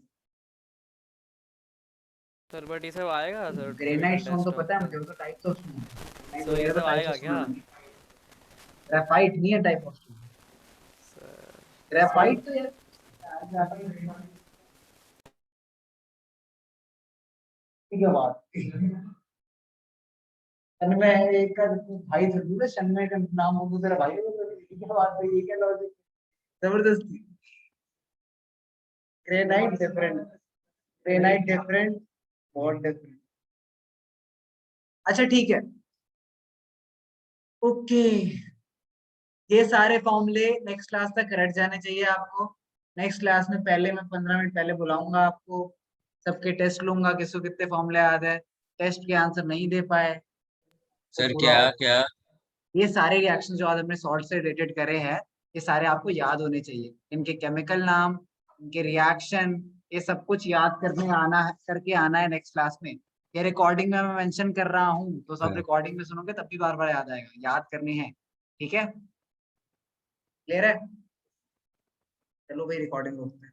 [SPEAKER 3] Sir but ये सब आएगा सर?
[SPEAKER 1] ग्रेनाइट स्टोन तो पता है मुझे, वो तो टाइप्स ऑफ स्टोन है।
[SPEAKER 3] सर ये सब आएगा क्या?
[SPEAKER 1] ग्रेफाइट नहीं है टाइप ऑफ स्टोन। ग्रेफाइट तो यार ठीक है बात। शन में एक का भाई जरूर है, शन में का नाम हो तो तेरा भाई होगा, क्या बात है, ये क्या लॉजिक? जबरदस्ती। ग्रेनाइट डिफरेंट, बहुत डिफरेंट। अच्छा ठीक है, ओके। ये सारे फॉर्मूले नेक्स्ट क्लास तक रट जाने चाहिए आपको। नेक्स्ट क्लास में पहले मैं 15 मिनट पहले बुलाऊंगा आपको, सबके टेस्ट लूंगा, किसको कितने फॉर्मूले याद है, टेस्ट के आंसर नहीं दे पाए तो
[SPEAKER 2] सर
[SPEAKER 1] पूरा
[SPEAKER 2] क्या
[SPEAKER 1] ये सारे रिएक्शन जो आज हमने सॉल्ट से रिलेटेड करे हैं, ये सारे आपको याद होने चाहिए। इनके केमिकल नाम, इनके रिएक्शन, ये सब कुछ याद करके आना है नेक्स्ट क्लास में। ये रिकॉर्डिंग में मैं मेंशन कर रहा हूँ, तो सब रिकॉर्डिंग में सुनोगे तब भी बार बार याद आएगा, याद करनी है, ठीक है? क्लियर है? चलो भाई रिकॉर्डिंग रोकते हैं।